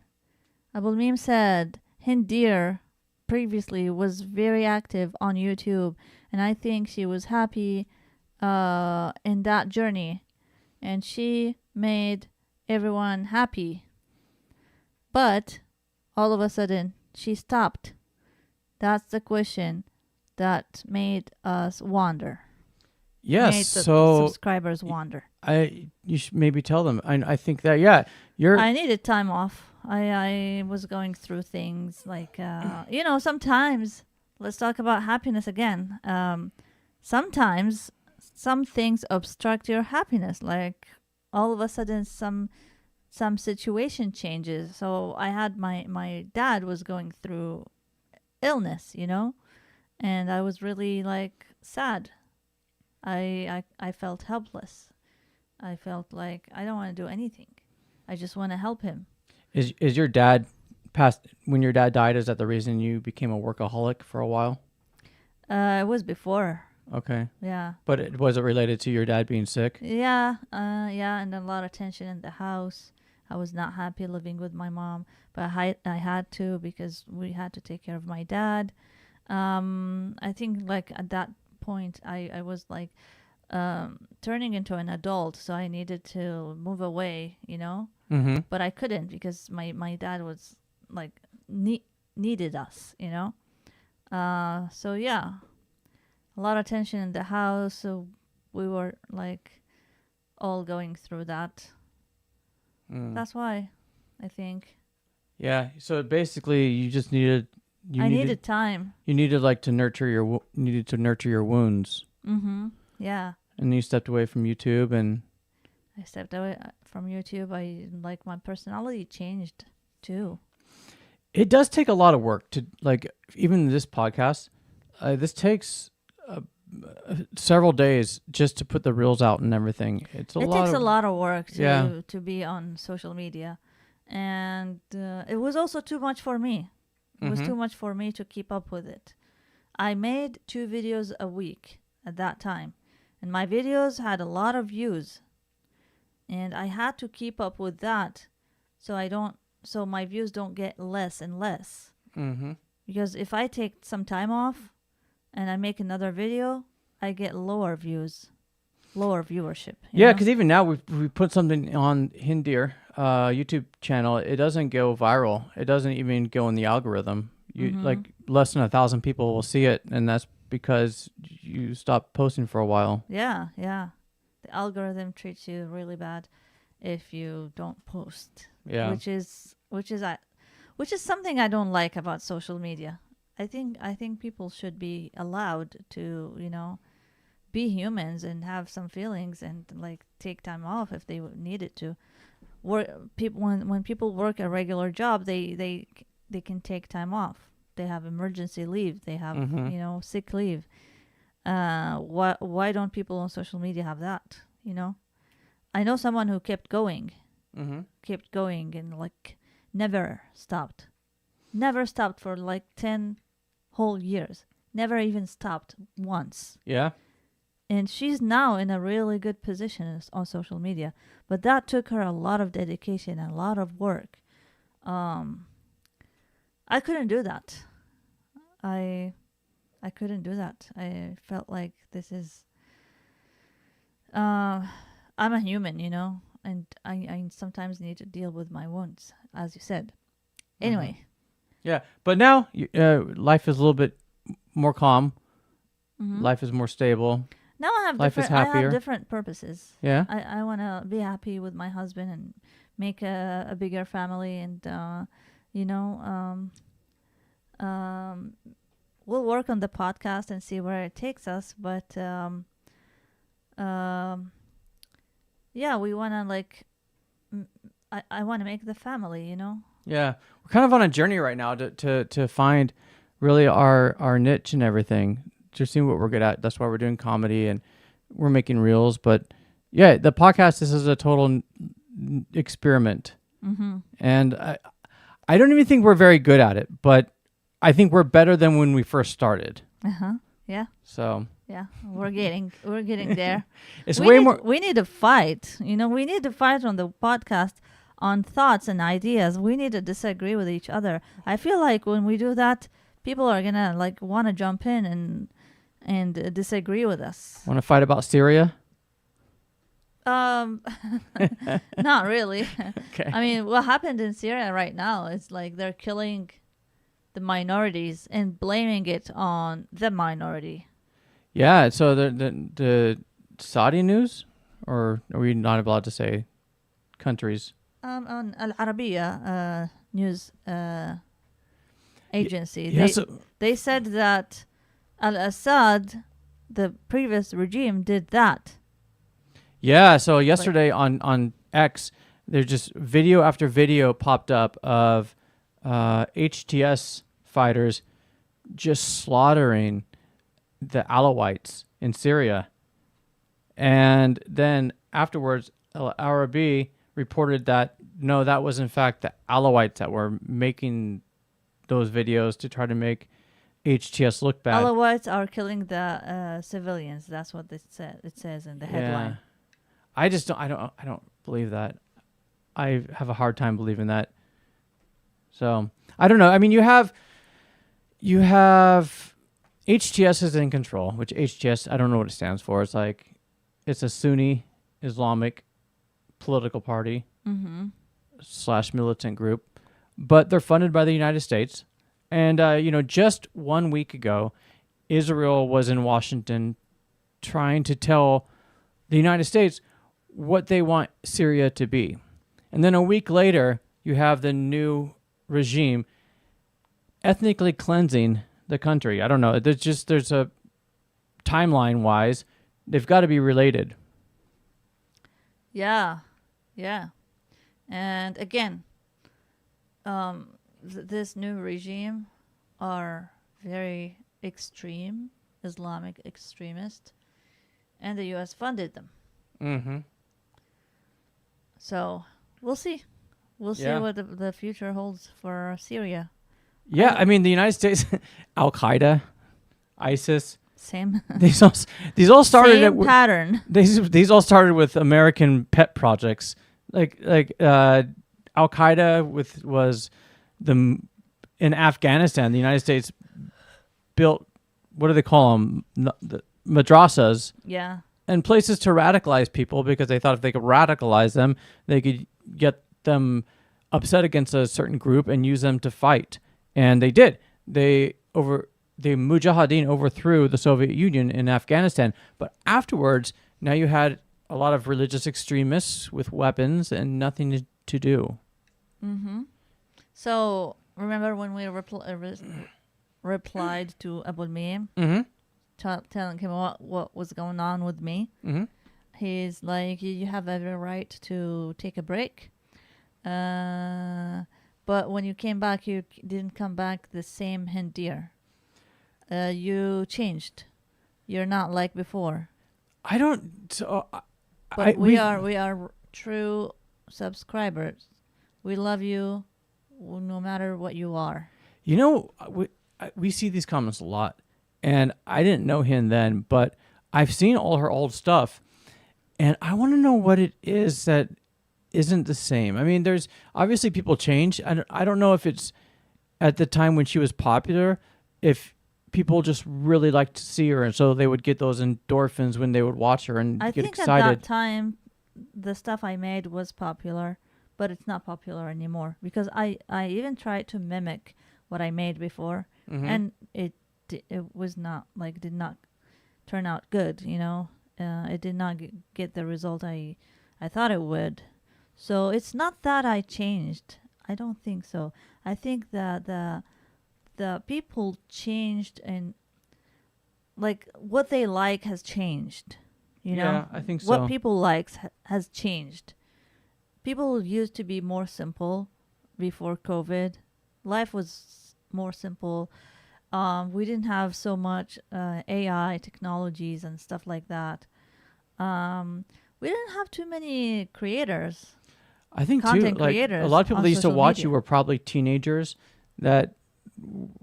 said Hind Deer previously was very active on YouTube, and I think she was happy in that journey, and she made everyone happy. But all of a sudden, she stopped. That's the question that made us wonder.
Yes,
Made the
so
subscribers wonder.
you should maybe tell them. I think that
I needed time off. I was going through things like sometimes, let's talk about happiness again. Sometimes some things obstruct your happiness, like all of a sudden some situation changes. So I had my dad was going through illness, and I was really like sad. I felt helpless. I felt like I don't want to do anything. I just want to help him.
Is your dad passed when your dad died? Is that the reason you became a workaholic for a while?
It was before.
Okay.
Yeah.
But was it related to your dad being sick?
Yeah. Yeah, and a lot of tension in the house. I was not happy living with my mom, but I had to because we had to take care of my dad. I think like at that point I was like turning into an adult, so I needed to move away,
Mm-hmm.
but I couldn't because my dad was like needed us, so yeah, a lot of tension in the house, so we were like all going through that. That's why I think
Yeah. So basically, you just needed.
I needed time.
You needed like to nurture your wounds.
Mm-hmm. Yeah.
And you stepped away from YouTube, and
I stepped away from YouTube. I like my personality changed too.
it does take a lot of work to like even this podcast. This takes several days just to put the reels out and everything. It takes
a lot of work
Yeah.
to be on social media, and it was also too much for me. It was
Mhm.
too much for me to keep up with it. I made 2 videos a week at that time, and my videos had a lot of views, and I had to keep up with that so my views don't get less and less.
Mm-hmm.
Because if I take some time off and I make another video, I get lower views, lower viewership.
Yeah, because even now we put something on Hind Deer YouTube channel. It doesn't go viral. It doesn't even go in the algorithm. You like less than 1,000 people will see it, and that's because you stopped posting for a while.
Yeah. The algorithm treats you really bad if you don't post.
Yeah.
Which is something I don't like about social media. I think people should be allowed to, be humans and have some feelings and like take time off if they needed to. When people work a regular job, they can take time off. They have emergency leave. They have sick leave. Why don't people on social media have that? I know someone who kept going and like never stopped for like 10 whole years. Never even stopped once.
Yeah.
And she's now in a really good position on social media. But that took her a lot of dedication and a lot of work. I couldn't do that. I couldn't do that. I felt like this is... I'm a human, and I sometimes need to deal with my wounds, as you said. Anyway.
Yeah, but now life is a little bit more calm.
Mm-hmm.
Life is more stable.
Now I have
Life is
I
happier.
have different purposes.
Yeah.
I want to be happy with my husband and make a bigger family, and we'll work on the podcast and see where it takes us. But yeah, we want to like I want to make the family,
Yeah, we're kind of on a journey right now to find really our niche and everything. Just seeing what we're good at. That's why we're doing comedy and we're making reels. But yeah, the podcast, this is a total experiment.
Mm-hmm.
And I don't even think we're very good at it, but I think we're better than when we first started.
Yeah.
So
yeah, we're getting there.
It's way more.
We need to fight. We need to fight on the podcast on thoughts and ideas. We need to disagree with each other. I feel like when we do that, people are gonna like want to jump in and disagree with us.
Want to fight about Syria?
Not really.
Okay.
I mean, what happened in Syria right now is like they're killing the minorities and blaming it on the minority.
Yeah. So the Saudi news, or are we not allowed to say countries?
On Al Arabiya news agency.
Yeah,
They said that Al-Assad, the previous regime, did that.
Yeah. So yesterday on X, there's just video after video popped up of HTS fighters just slaughtering the Alawites in Syria. And then afterwards, Al Arabi reported that, no, that was in fact the Alawites that were making those videos to try to make HTS look bad.
Alawites are killing the civilians. That's what it says in the headline.
I just don't. I don't believe that. I have a hard time believing that. So I don't know. I mean, you have HTS is in control, which HTS, I don't know what it stands for. It's like, it's a Sunni Islamic political party / militant group, but they're funded by the United States. And, just 1 week ago, Israel was in Washington trying to tell the United States what they want Syria to be. And then a week later, you have the new regime ethnically cleansing the country. I don't know. There's a timeline-wise, they've got to be related.
Yeah. And again, this new regime are very extreme Islamic extremists, and the U.S. funded them.
Mm-hmm.
So we'll see. We'll see what the future holds for Syria.
Yeah, I mean, the United States, Al Qaeda, ISIS.
Same.
These all started
Same pattern.
These all started with American pet projects, like Al Qaeda was in Afghanistan. The United States built, what do they call them? The madrasas.
Yeah.
And places to radicalize people, because they thought if they could radicalize them, they could get them upset against a certain group and use them to fight. And they did. The Mujahideen overthrew the Soviet Union in Afghanistan. But afterwards, now you had a lot of religious extremists with weapons and nothing to do.
Mm-hmm. So remember when we replied to Abul Mim, telling him what was going on with me?
Mm-hmm.
He's like, you have every right to take a break. But when you came back, you didn't come back the same Hind Deer. You changed. You're not like before.
I don't. So,
but we are true subscribers. We love you, no matter what you are.
You know, we see these comments a lot, and I didn't know Hind then, but I've seen all her old stuff, and I want to know what it is that isn't the same. I mean, there's obviously people change. I don't know if it's at the time when she was popular, if people just really liked to see her, and so they would get those endorphins when they would watch her and get excited.
I think at that time, the stuff I made was popular, but it's not popular anymore, because I even tried to mimic what I made before, and it was not, like, did not turn out good, it did not get the result I thought it would. So it's not that I changed. I don't think so. I think that the people changed, and like what they like has changed.
Yeah, I think so.
What people likes has changed. People used to be more simple before COVID. Life was more simple. We didn't have so much AI technologies and stuff like that. We didn't have too many creators.
I think
content
too, like
creators
a lot of people that used to
social
watch
media.
you were probably teenagers that,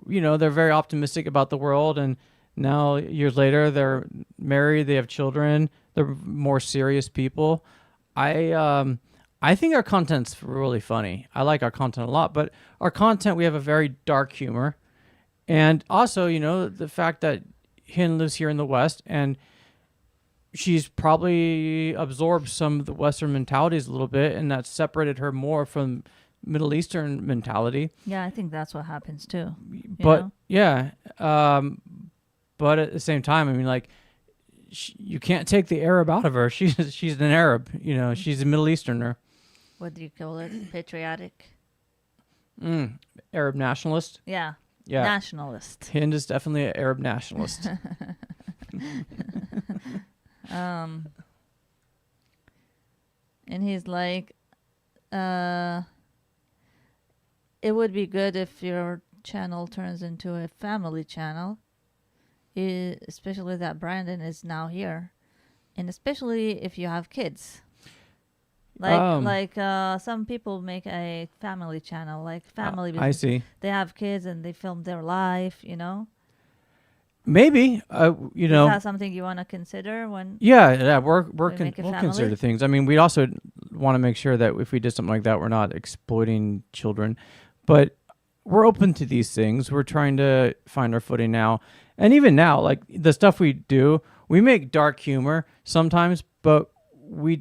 they're very optimistic about the world, and now years later they're married, they have children, they're more serious people. I think our content's really funny. I like our content a lot, but our content, we have a very dark humor, and also the fact that Hind lives here in the West, and she's probably absorbed some of the Western mentalities a little bit, and that's separated her more from Middle Eastern mentality.
Yeah, I think that's what happens too.
But but at the same time, I mean, like, you can't take the Arab out of her. She's an Arab. She's a Middle Easterner.
What do you call it? Patriotic?
Arab nationalist.
Yeah.
Yeah.
Nationalist.
Hind is definitely an Arab nationalist.
and he's like, it would be good if your channel turns into a family channel, especially that Brandon is now here, and especially if you have kids. Like some people make a family channel, like family
I
business.
see.
They have kids and they film their life, you know.
Maybe, you know.
Is that something you want to consider when?
Yeah,
We make a
we'll
family?
consider things. I mean, we also want to make sure that if we did something like that, we're not exploiting children. But we're open to these things. We're trying to find our footing now. And even now, like the stuff we do, we make dark humor sometimes, but we're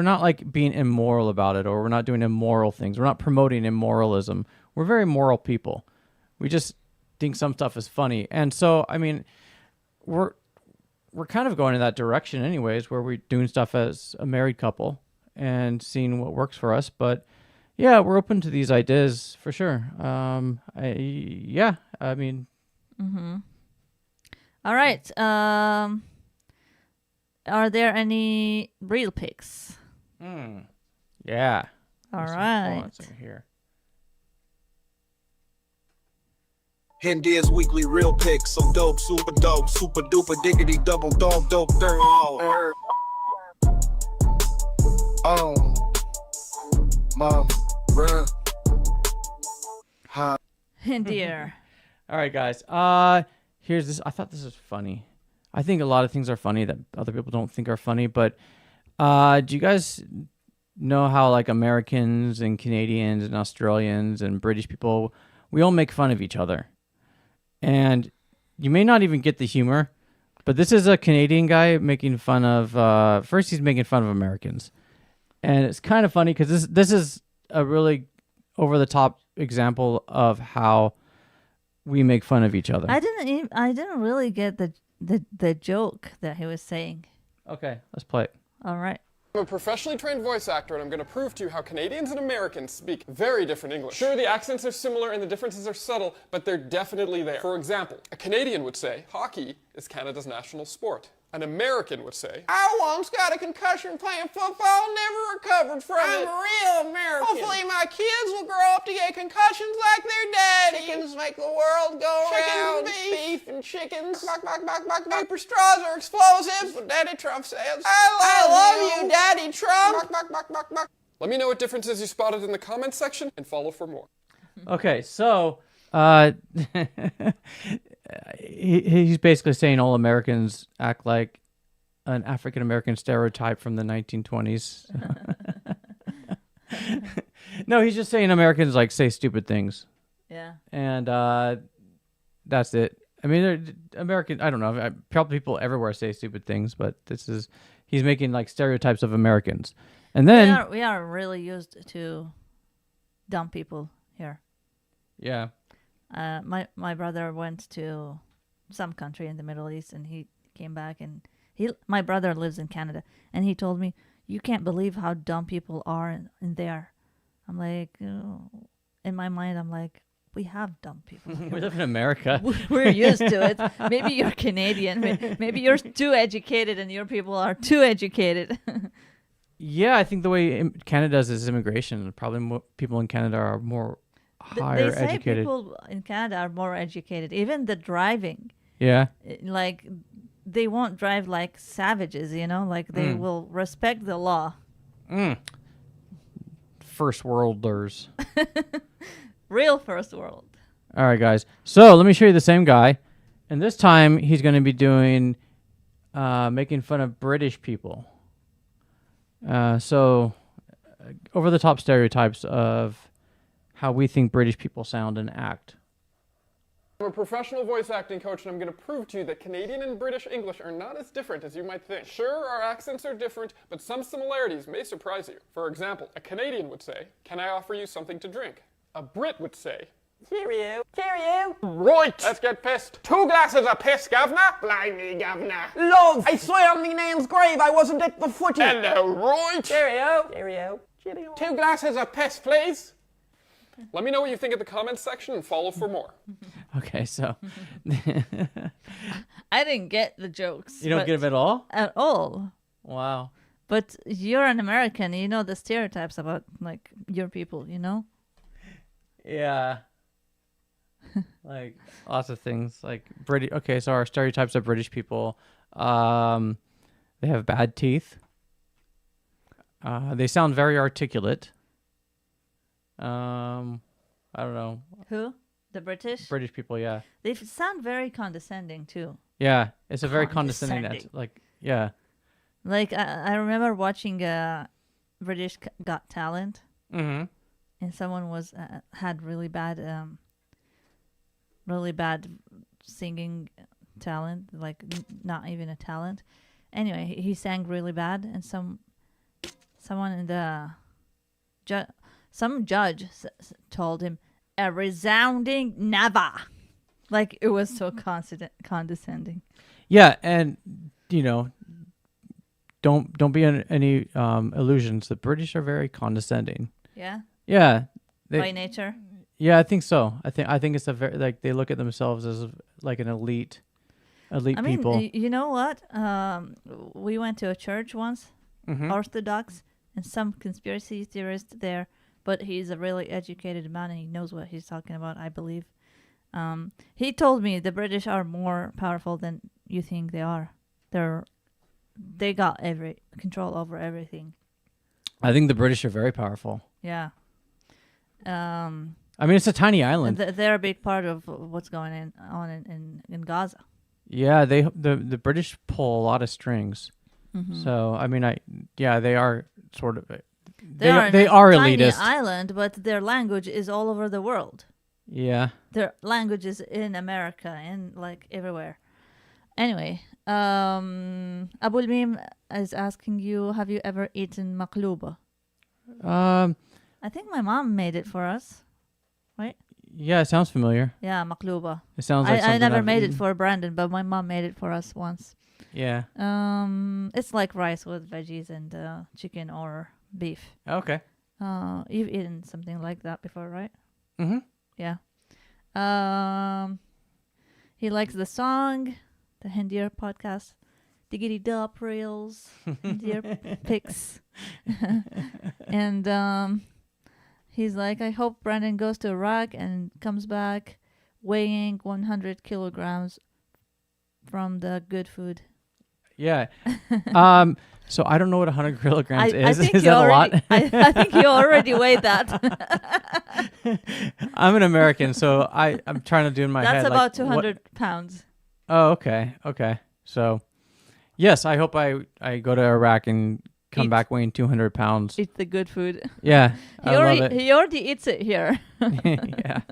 not like being immoral about it, or we're not doing immoral things. We're not promoting immoralism. We're very moral people. We just think some stuff is funny. And so, I mean, we're kind of going in that direction anyways, where we're doing stuff as a married couple and seeing what works for us. But yeah, we're open to these ideas for sure. I mean.
Mm-hmm. All right. Are there any real pics?
Yeah.
All
Hold
right.
on a second here.
Hind Deer's weekly real picks. So dope, super duper diggity double dog dope third. Oh, mom, bruh. Hi.
Hind Deer.
All right, guys. Here's this. I thought this was funny. I think a lot of things are funny that other people don't think are funny. But do you guys know how like Americans and Canadians and Australians and British people, we all make fun of each other? And you may not even get the humor, but this is a Canadian guy making fun of. First, he's making fun of Americans, and it's kind of funny because this is a really over the top example of how we make fun of each other.
I didn't really get the joke that he was saying.
Okay, let's play it.
All right.
I'm a professionally trained voice actor, and I'm going to prove to you how Canadians and Americans speak very different English. Sure, the accents are similar and the differences are subtle, but they're definitely there. For example, a Canadian would say, hockey is Canada's national sport. An American would say, I once got a concussion playing football, never recovered from it. I'm a real American. Hopefully my kids will grow up to get concussions like their daddy. Chickens make the world go round. Beef and chickens. Paper straws are explosives. What Daddy Trump says. I love you, Daddy Trump. Let me know what differences you spotted in the comments section and follow for more.
Okay, so he's basically saying all Americans act like an African American stereotype from the 1920s. No, he's just saying Americans like say stupid things.
Yeah.
And that's it. I mean, American. I don't know. Probably people everywhere say stupid things, but he's making like stereotypes of Americans. And then
We are really used to dumb people here.
yeah.
My brother went to some country in the Middle East, and he came back, and my brother lives in Canada, and he told me, you can't believe how dumb people are in there. I'm like, in my mind, I'm like, we have dumb people.
We live in America.
We're used to it. Maybe you're Canadian. Maybe you're too educated, and your people are too educated.
Yeah, I think the way Canada does is immigration. Probably people in Canada are more higher
They say
educated.
people in Canada are more educated. Even the driving.
Yeah.
Like, they won't drive like savages, you know? Like, they will respect the law.
First worlders.
Real first world.
All right, guys. So let me show you the same guy. And this time he's going to be doing making fun of British people. So over the top stereotypes of how we think British people sound and act.
I'm a professional voice acting coach, and I'm going to prove to you that Canadian and British English are not as different as you might think. Sure, our accents are different, but some similarities may surprise you. For example, a Canadian would say, can I offer you something to drink? A Brit would say, cheerio. Cheerio. Right. Let's get pissed. 2 glasses of piss, governor. Blimey, governor.
Love, I swear on me name's grave I wasn't at the footy.
Hello, right.
Cheerio. Cheerio. Cheerio.
2 glasses of piss, please. Let me know what you think in the comments section and follow for more.
Okay, so
I didn't get the jokes.
you don't get them at all?
At all.
Wow.
But you're an American. You know the stereotypes about like your people. You know.
Yeah. Like lots of things. Like British. Okay, so our stereotypes of British people. They have bad teeth. They sound very articulate. I don't know.
Who? The British.
British people, yeah.
They sound very condescending too.
Yeah, it's a very condescending. Like, yeah.
Like I remember watching British Got Talent,
Mm-hmm.
and someone was had really bad singing talent, like not even a talent. Anyway, he sang really bad, and someone in the some judge told him a resounding never. Like it was so condescending.
Yeah, and you know, don't be in any illusions. The British are very condescending.
Yeah.
Yeah.
By nature.
Yeah, I think so. I think it's a very like they look at themselves as like an elite
I mean,
people.
you know what? We went to a church once,
Mm-hmm.
Orthodox, and some conspiracy theorist there, but he's a really educated man and he knows what he's talking about, I believe. He told me the British are more powerful than you think they are. They got every control over everything.
I think the British are very powerful.
Yeah.
I mean, it's a tiny island.
They're a big part of what's going on in Gaza.
Yeah, the British pull a lot of strings.
Mm-hmm.
So I mean, they are sort of
They are
are
a tiny
elitist.
island, but their language is all over the world.
Yeah.
Their language is in America and like everywhere. Anyway, Abul Mim is asking you, have you ever eaten makluba? I think my mom made it for us, right?
Yeah, it sounds familiar.
Yeah, makluba.
It sounds like
I
something
never
I've
made it
eaten.
for Brandon, but my mom made it for us once.
Yeah.
It's like rice with veggies and chicken or beef.
Okay.
You've eaten something like that before, right?
Mm-hmm.
Yeah. He likes the song, the Hind Deer Podcast, Diggity Dup Reels, Hind Deer Pics. And he's like, I hope Brandon goes to Iraq and comes back weighing 100 kilograms from the good food.
Yeah. So I don't know what 100 kilograms
I
is.
think
Is
you
that a lot?
already, I think you already weighed that.
I'm an American, so I'm trying to do in my
That's
head.
about
like,
200 pounds.
Oh, okay. Okay. So, yes, I hope I go to Iraq and come
Eat-
back weighing 200 pounds.
Eat the good food.
Yeah. I love it.
He already eats it here.
Yeah.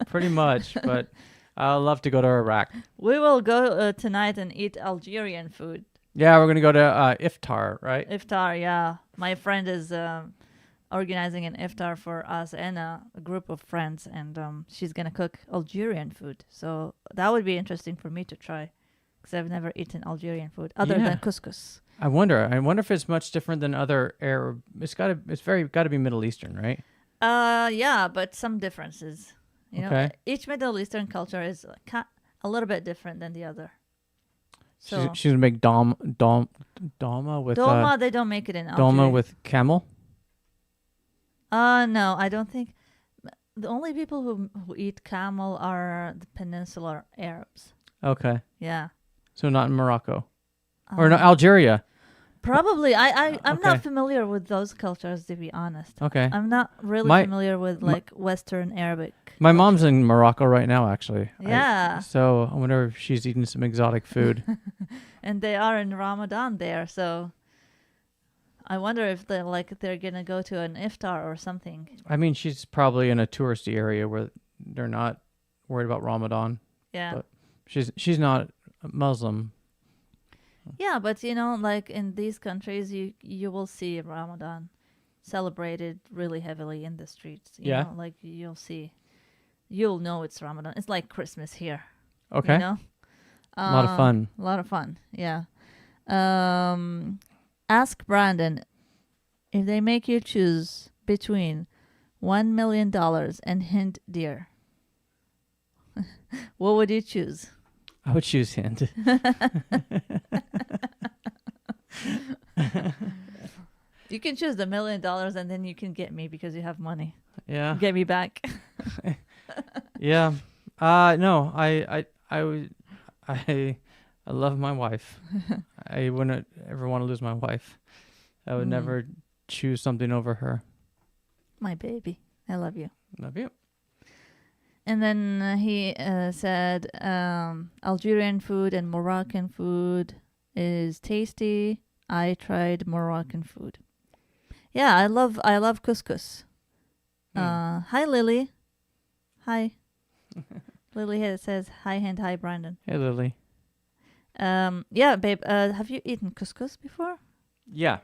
Pretty much. But I'd love to go to Iraq.
We will go tonight and eat Algerian food.
Yeah, we're going to go to Iftar, right?
Iftar, yeah. My friend is organizing an iftar for us and a group of friends, and she's going to cook Algerian food. So that would be interesting for me to try, because I've never eaten Algerian food other than couscous.
I wonder if it's much different than other Arab. It's got to be Middle Eastern, right?
Yeah, but some differences. You know,
Okay.
each Middle Eastern culture is a little bit different than the other. So
She's gonna make dolma with
dolma, they don't make it in
dolma
Algeria.
with camel.
No, I don't think. The only people who eat camel are the peninsular Arabs.
Okay,
Yeah.
so not in Morocco or not Algeria.
Probably. I'm
Okay.
not familiar with those cultures, to be honest.
Okay,
I'm not really
My-
familiar with like Western Arabic.
my mom's in Morocco right now, actually.
Yeah.
So I wonder if she's eating some exotic food.
And they are in Ramadan there, so I wonder if they're gonna go to an iftar or something.
I mean, she's probably in a touristy area where they're not worried about Ramadan.
Yeah.
But she's not Muslim.
Yeah, but you know, like in these countries, you will see Ramadan celebrated really heavily in the streets. You
Yeah.
know, like you'll know it's Ramadan. It's like Christmas here.
Okay,
You know,
a lot of fun.
A lot of fun. Yeah. Ask Brandon if they make you choose between $1 million and Hind Deer. What would you choose?
I would choose Hind.
You can choose the $1 million and then you can get me because you have money.
Yeah.
Get me back.
Yeah. No, I love my wife. I wouldn't ever want to lose my wife. I would never choose something over her.
My baby. I love you.
Love you.
And then he said Algerian food and Moroccan food is tasty. I tried Moroccan food. Yeah, I love couscous. Hi, Lily. Hi. Lily here says hi, and hi, Brandon.
Hey, Lily.
Yeah, babe. Have you eaten couscous before?
Yeah.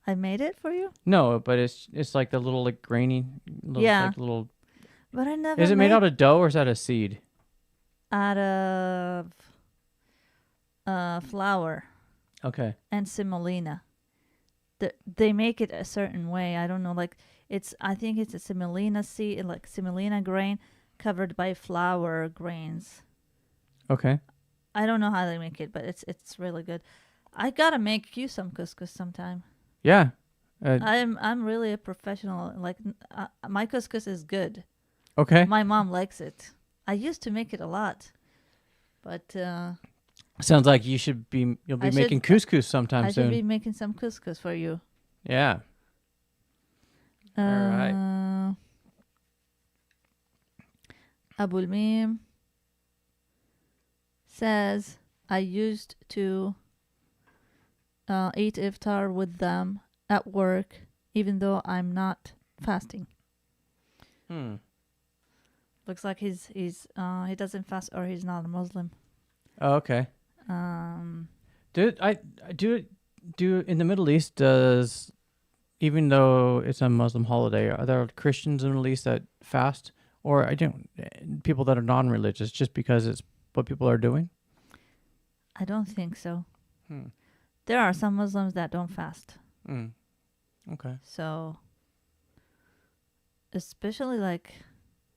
I made it for you.
No, but it's like the little like grainy.
Yeah.
Like little.
But I never.
Is it made out of dough or is that a seed?
Out of flour
Okay.
and semolina. They make it a certain way. I don't know. Like I think it's a semolina seed, like semolina grain covered by flour grains.
Okay.
I don't know how they make it, but it's really good. I gotta make you some couscous sometime.
Yeah.
I'm really a professional. Like my couscous is good.
Okay.
My mom likes it. I used to make it a lot, but
Sounds like you'll be making couscous sometime
I
soon.
should be making some couscous for you.
Yeah. All right.
Abul Mim says, I used to eat iftar with them at work, even though I'm not fasting. Looks like he doesn't fast or he's not a Muslim.
Oh, okay. Do in the Middle East, does, even though it's a Muslim holiday, are there Christians in the Middle East that fast, or people that are non-religious just because it's what people are doing?
I don't think so. There are some Muslims that don't fast.
Okay.
So, especially like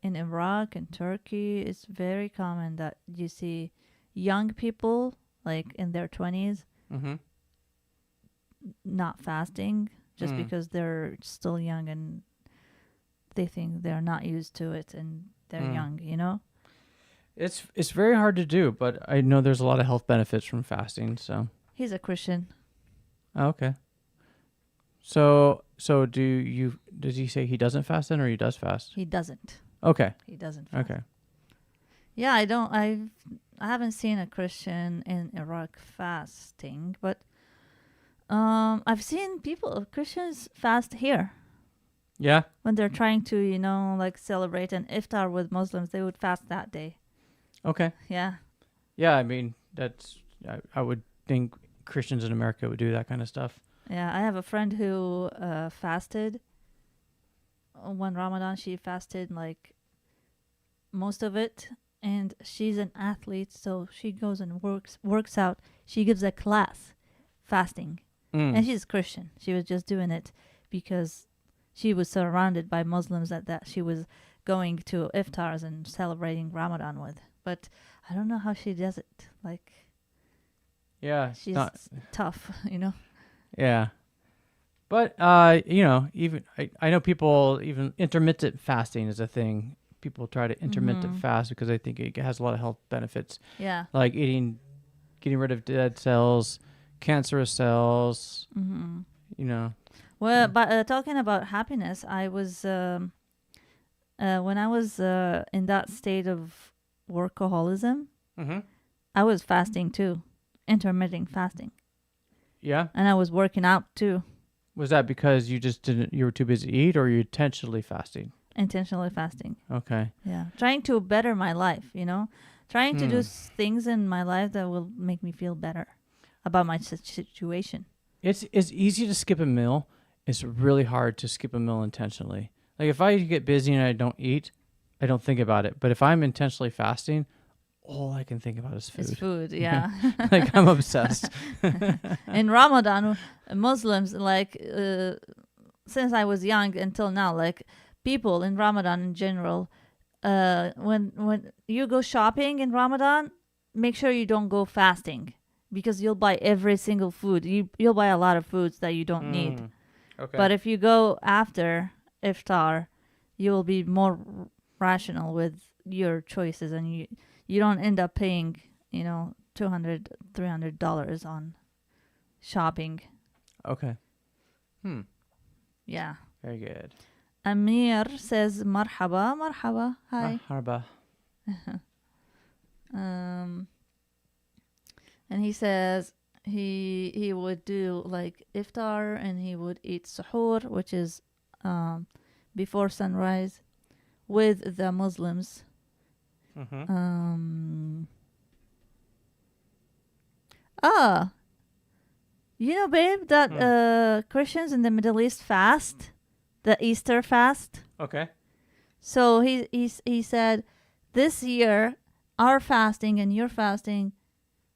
in Iraq and Turkey, it's very common that you see young people like in their 20s not fasting just because they're still young and they think they're not used to it and they're young, you know?
It's very hard to do, but I know there's a lot of health benefits from fasting, so.
He's a Christian.
Oh, okay. So does he say he doesn't fast then, or he does fast?
He doesn't.
Okay.
He doesn't fast.
Okay.
Yeah, I haven't seen a Christian in Iraq fasting, but I've seen Christians fast here.
Yeah.
When they're trying to, like celebrate an iftar with Muslims, they would fast that day.
Okay.
Yeah.
Yeah, I mean, I would think Christians in America would do that kind of stuff.
Yeah, I have a friend who fasted. One Ramadan, she fasted like most of it. And she's an athlete, so she goes and works out. She gives a class fasting. And she's Christian. She was just doing it because she was surrounded by Muslims that she was going to iftars and celebrating Ramadan with. But I don't know how she does it. Like,
yeah,
she's tough,
Yeah. But, even I know people, even intermittent fasting is a thing. People try to intermittent fast because I think it has a lot of health benefits.
Yeah.
Like getting rid of dead cells, cancerous cells,
Well, but talking about happiness, I was, when I was in that state of workaholism, I was fasting too, intermittent fasting.
Yeah.
And I was working out too.
Was that because you were too busy to eat, or you intentionally fasting?
Intentionally fasting.
Okay.
Yeah. Trying to better my life, Trying to do things in my life that will make me feel better about my situation.
It's easy to skip a meal. It's really hard to skip a meal intentionally. Like if I get busy and I don't eat, I don't think about it. But if I'm intentionally fasting, all I can think about is food.
It's food, yeah.
Like I'm obsessed.
In Ramadan, Muslims, since I was young until now, people in Ramadan in general, when you go shopping in Ramadan, make sure you don't go fasting because you'll buy every single food. You'll buy a lot of foods that you don't need.
Okay.
But if you go after iftar, you will be more rational with your choices, and you don't end up paying, $200-$300 on shopping.
Okay.
Yeah.
Very good.
Amir says marhaba, marhaba. Hi.
Marhaba.
And he says he would do like iftar, and he would eat suhoor, which is before sunrise, with the Muslims. Babe, that Christians in the Middle East fast, the Easter fast.
Okay.
So he said, this year our fasting and your fasting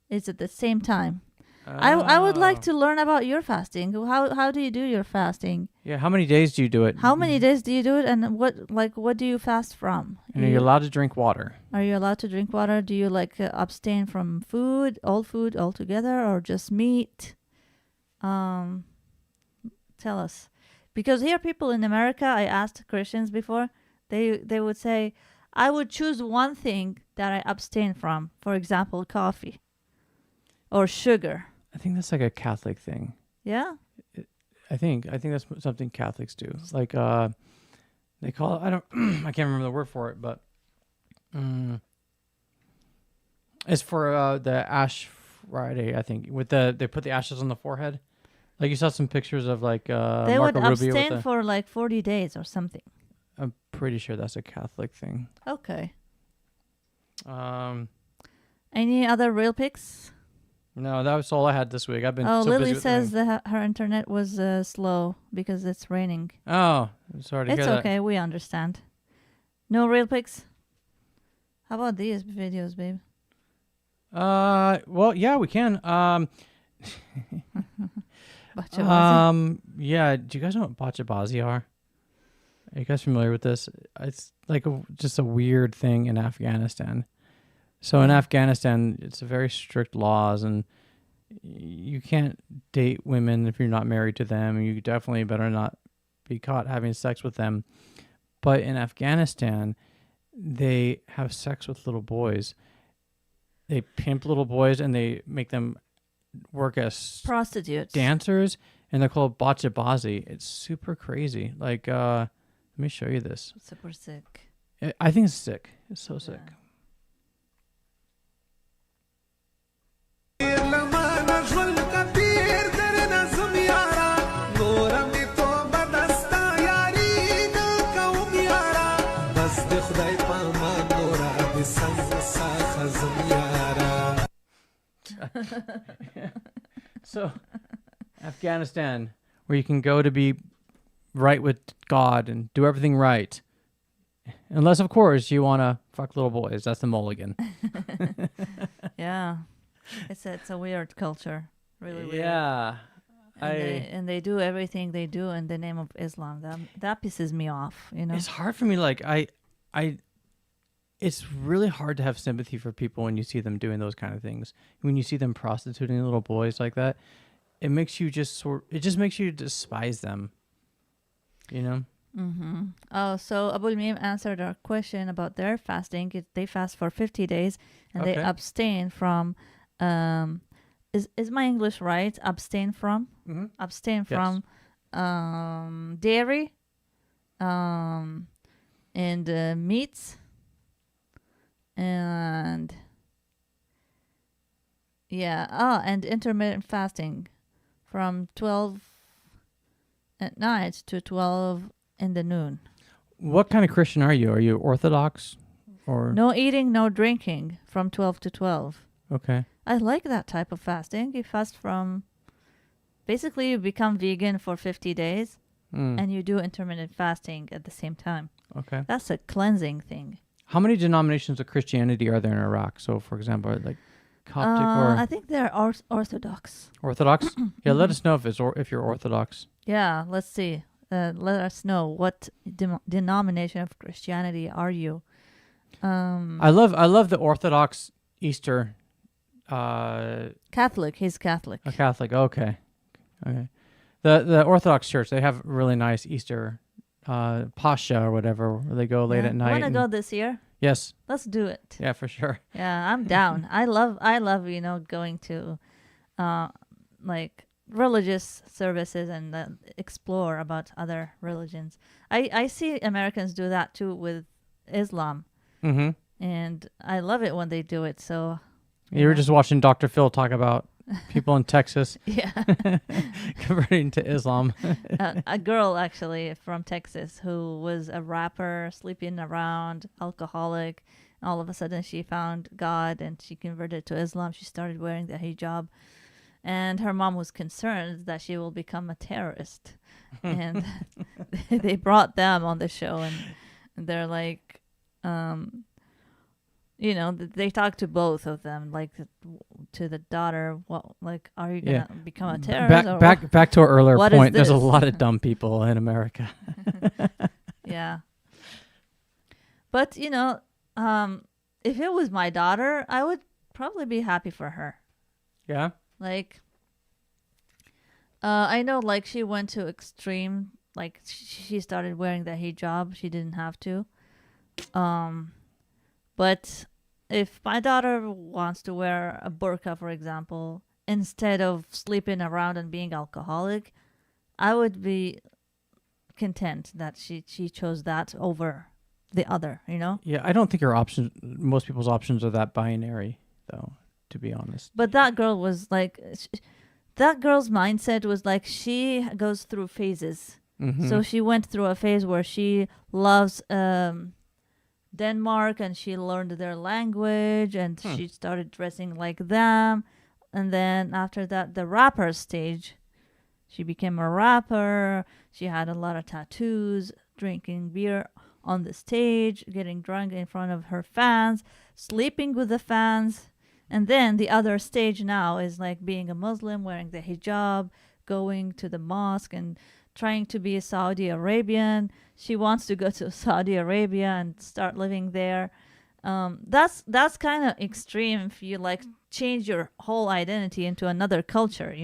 is at the same time. I would like to learn about your fasting. How do you do your fasting?
Yeah, how many days do you do it?
How many days do you do it, and what do you fast from?
And are you allowed to drink water?
Are you allowed to drink water? Do you abstain from food altogether, or just meat? Tell us. Because here people in America, I asked Christians before, they would say, I would choose one thing that I abstain from. For example, coffee or sugar.
I think that's like a Catholic thing.
Yeah?
I think that's something Catholics do. Like they call it, I can't remember the word for it, but it's for the Ash Friday, I think. They put the ashes on the forehead. Like you saw some pictures of like
they
Marco
would
Rubio
abstain for like 40 days or something.
I'm pretty sure that's a Catholic thing.
Okay.
Um
Any other real picks?
No, that was all I had this week. I've been so
Lily
busy with
says
everything.
that her internet was slow because it's raining.
Oh, I'm sorry to
It's
hear that.
okay. We understand. No real picks? How about these videos, babe?
Well, yeah, we can. Yeah, do you guys know what bachabazi are? Are you guys familiar with this? It's like just a weird thing in Afghanistan. So in Afghanistan, it's a very strict laws, and you can't date women if you're not married to them. You definitely better not be caught having sex with them. But in Afghanistan, they have sex with little boys. They pimp little boys, and they make them work as
Prostitutes.
dancers, and they're called bachabazi. It's super crazy. Like, let me show you this.
Super sick.
I think it's sick. It's so sick. So, Afghanistan, where you can go to be right with God and do everything right. Unless, of course, you want to fuck little boys. That's the mulligan.
Yeah. It's a weird culture. Really weird.
Yeah.
And they do everything they do in the name of Islam. That pisses me off,
It's hard for me. Like, it's really hard to have sympathy for people when you see them doing those kind of things. When you see them prostituting little boys like that, it makes you makes you despise them.
Mm-hmm. Oh, so Abul Mim answered our question about their fasting. They fast for 50 days, and they abstain from. Is my English right? Abstain from.
Mm-hmm.
Abstain from dairy, and meats, and and intermittent fasting from 12 at night to 12 in the noon.
What kind of Christian are you? Are you Orthodox or
No eating, no drinking from 12 to 12.
Okay.
I like that type of fasting. You fast from, basically you become vegan for 50 days and you do intermittent fasting at the same time.
Okay.
That's a cleansing thing.
How many denominations of Christianity are there in Iraq? So, for example, like Coptic or
I think they're Orthodox.
Orthodox? Yeah, let us know if you're Orthodox.
Yeah, let's see. Let us know what denomination of Christianity are you.
I love the Orthodox Easter.
Catholic. He's Catholic.
A Catholic. Okay. The Orthodox Church, they have really nice Easter pascha or whatever, where they go late at night.
Want to go this year?
Yes.
Let's do it.
Yeah, for sure.
Yeah, I'm down. I love going to like religious services and explore about other religions. I see Americans do that too with Islam,
Mm-hmm.
and I love it when they do it. So
You were just watching Dr. Phil talk about people in Texas
yeah,
converting to Islam.
a girl actually from Texas who was a rapper, sleeping around, alcoholic. All of a sudden, she found God and she converted to Islam. She started wearing the hijab, and her mom was concerned that she will become a terrorist. And they brought them on the show, and they're like, they talk to both of them, like to the daughter, are you gonna become a terrorist?
Back to our earlier
what is
point. There's a
this?
lot of dumb people in America.
Yeah. But if it was my daughter, I would probably be happy for her.
Yeah.
Like, I know, like, she went to extreme, like, she started wearing the hijab. She didn't have to. But if my daughter wants to wear a burqa, for example, instead of sleeping around and being alcoholic, I would be content that she chose that over the other,
Yeah, I don't think most people's options are that binary, though, to be honest.
But that girl was like, that girl's mindset was like she goes through phases.
Mm-hmm.
So she went through a phase where she loves Denmark and she learned their language and she started dressing like them. And then after that, the rapper stage, she became a rapper. She had a lot of tattoos, drinking beer on the stage, getting drunk in front of her fans, sleeping with the fans. And then the other stage now is like being a Muslim, wearing the hijab, going to the mosque and trying to be a Saudi Arabian. She wants to go to Saudi Arabia and start living there. That's kind of extreme if you like change your whole identity into another culture,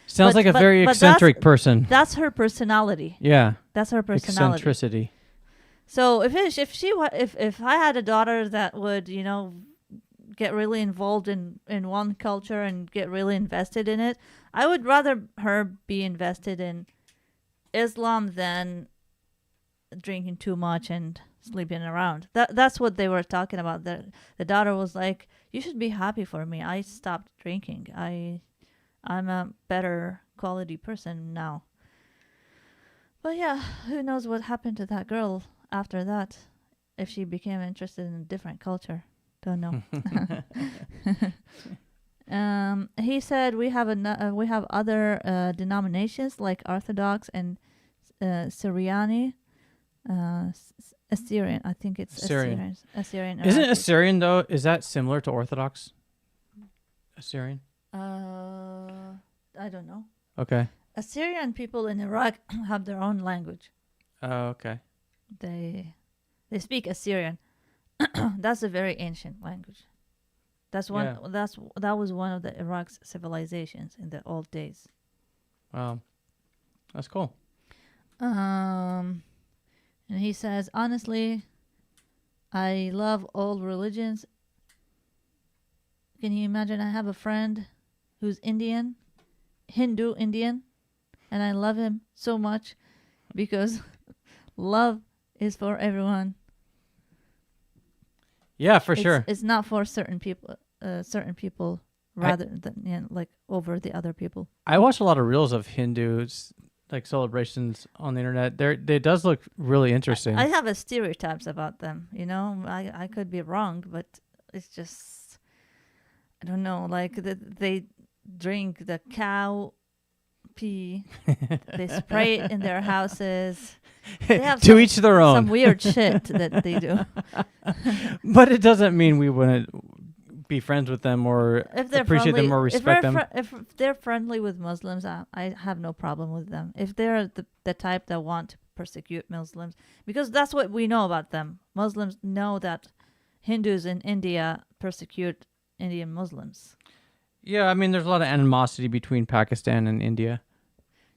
Sounds like a very eccentric person.
That's her personality.
Yeah.
That's her personality.
Eccentricity.
So if I had a daughter that would, get really involved in one culture and get really invested in it, I would rather her be invested in Islam than drinking too much and sleeping around. That's what they were talking about. The daughter was like, you should be happy for me. I stopped drinking. I'm a better quality person now. But yeah, who knows what happened to that girl after that, if she became interested in a different culture. Don't know. He said we have other denominations like Orthodox and Syriani, Assyrian. I think it's
Assyrian.
Assyrian.
Isn't Assyrian though? Is that similar to Orthodox? Assyrian.
I don't know.
Okay.
Assyrian people in Iraq have their own language.
Oh, okay.
They speak Assyrian. That's a very ancient language. That was one of the Iraq's civilizations in the old days.
Wow. That's cool.
And he says, honestly, I love all religions. Can you imagine? I have a friend who's Indian, Hindu Indian, and I love him so much because love is for everyone.
Yeah, for sure.
It's not for certain people rather than like over the other people.
I watch a lot of reels of Hindus, like celebrations on the internet. It does look really interesting.
I have a stereotypes about them, I could be wrong, but it's just, I don't know, like they drink the cow pee, they spray it in their houses. They have
To each their own.
Some weird shit that they do.
But it doesn't mean we wouldn't be friends with them or
If they're
appreciate
friendly,
them or respect them.
If they're friendly with Muslims, I have no problem with them. If they're the type that want to persecute Muslims, because that's what we know about them. Muslims know that Hindus in India persecute Indian Muslims.
Yeah, I mean, there's a lot of animosity between Pakistan and India.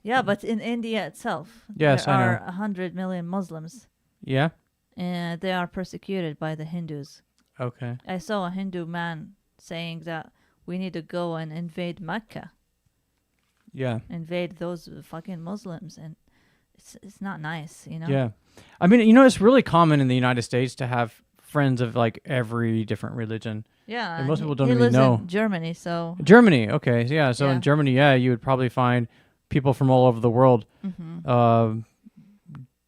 Yeah, but in India itself,
Yes,
there
I know.
are 100 million Muslims,
Yeah.
and they are persecuted by the Hindus.
Okay.
I saw a Hindu man saying that we need to go and invade Mecca,
Yeah.
invade those fucking Muslims, and it's not nice, you know.
Yeah. I mean, it's really common in the United States to have friends of like every different religion.
Yeah,
And most people don't
he
even
lives
know.
in Germany, so
Germany. Okay. Yeah. So
Yeah.
in Germany, yeah, you would probably find people from all over the world,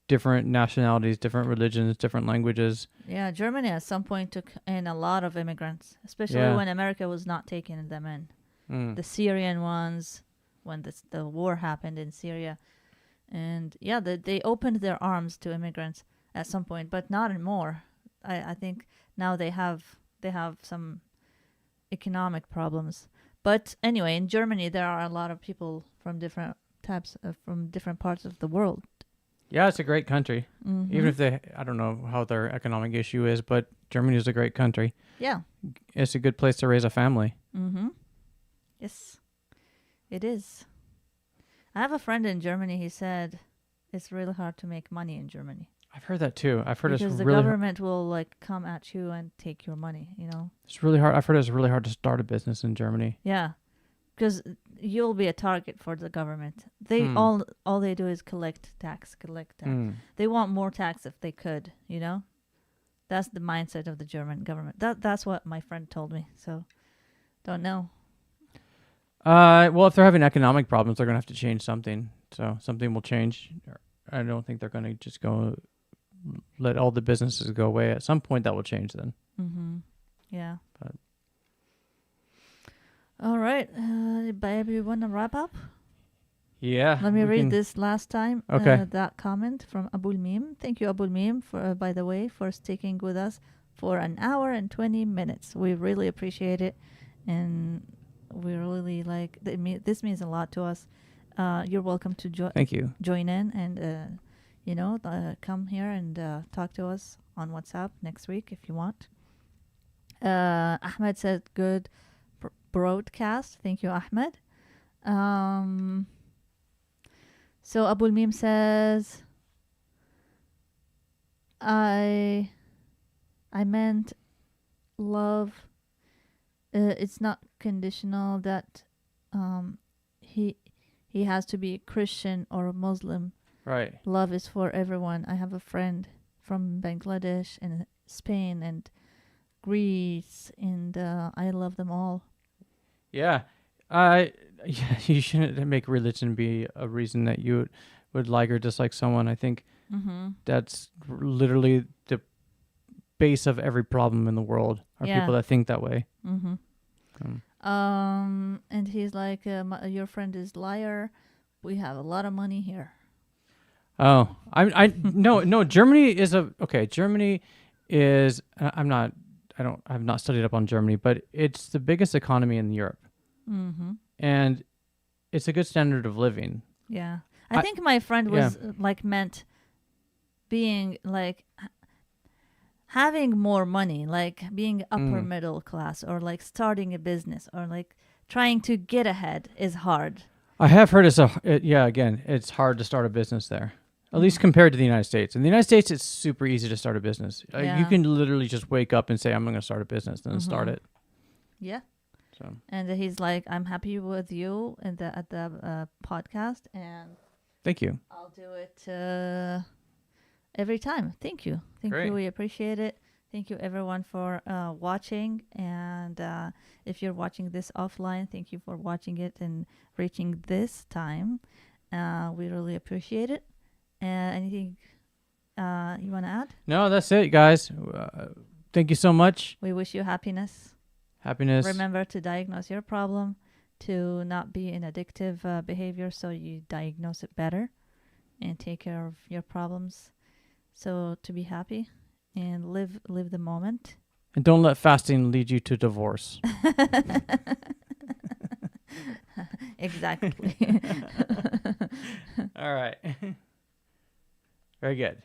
different nationalities, different religions, different languages.
yeah, Germany at some point took in a lot of immigrants, especially
Yeah.
when America was not taking them in.
Mm.
The Syrian ones, when the war happened in Syria, and yeah, they opened their arms to immigrants at some point, but not anymore. I think now they have some economic problems. But anyway, in Germany there are a lot of people from different parts of the world.
Yeah, it's a great country.
Mm-hmm.
Even if I don't know how their economic issue is, but Germany is a great country.
Yeah.
It's a good place to raise a family.
Mm-hmm. Yes, it is. I have a friend in Germany. He said it's really hard to make money in Germany
I've heard that too. I've heard
because
it's
the
really
government will like come at you and take your money. You know.
it's really hard. I've heard it's really hard to start a business in Germany.
Yeah, because you'll be a target for the government. They
Hmm.
all they do is collect tax.
Mm.
They want more tax if they could. You know, that's the mindset of the German government. That's what my friend told me. So, don't know.
Well, if they're having economic problems, they're gonna have to change something. So something will change. I don't think they're gonna just go let all the businesses go away. At some point, that will change. Then.
Mm-hmm. Yeah.
But-
All right, babe, you want to wrap up?
Yeah.
Let me
we
read
can-
this last time.
Okay.
That comment from Abul Mim. Thank you, Abul Mim, for by the way, for sticking with us for an hour and 20 minutes. We really appreciate it, and we really like. This means a lot to us. You're welcome to
Thank you.
join in and come here and talk to us on WhatsApp next week if you want. Ahmed said good broadcast. Thank you, Ahmed. So Abul Mim says, I meant love. It's not conditional that he has to be Christian or a Muslim.
Right.
Love is for everyone. I have a friend from Bangladesh and Spain and Greece, and I love them all.
Yeah. You shouldn't make religion be a reason that you would like or dislike someone. I think that's literally the base of every problem in the world are
Yeah.
people that think that way.
Mm-hmm. And he's like, your friend is liar. We have a lot of money here.
Oh, no. Germany is Germany is. I've not studied up on Germany, but it's the biggest economy in Europe, and it's a good standard of living.
Yeah, I think my friend was
Yeah.
meant being having more money, like being upper middle class, or like starting a business, or like trying to get ahead is hard.
I have heard it's hard to start a business there, at least compared to the United States. In the United States, it's super easy to start a business. You
Yeah.
can literally just wake up and say, I'm going to start a business, and then start it.
Yeah.
So
And he's like, I'm happy with you at the podcast, and
thank you.
I'll do it every time. Thank you.
Great.
We appreciate it. Thank you, everyone, for watching. And if you're watching this offline, thank you for watching it and reaching this time. We really appreciate it. Anything you want to add?
No, that's it, guys. Thank you so much.
We wish you happiness.
Happiness.
Remember to diagnose your problem, to not be in addictive behavior so you diagnose it better and take care of your problems. So to be happy and live the moment.
And don't let fasting lead you to divorce.
Exactly.
All right. Very good.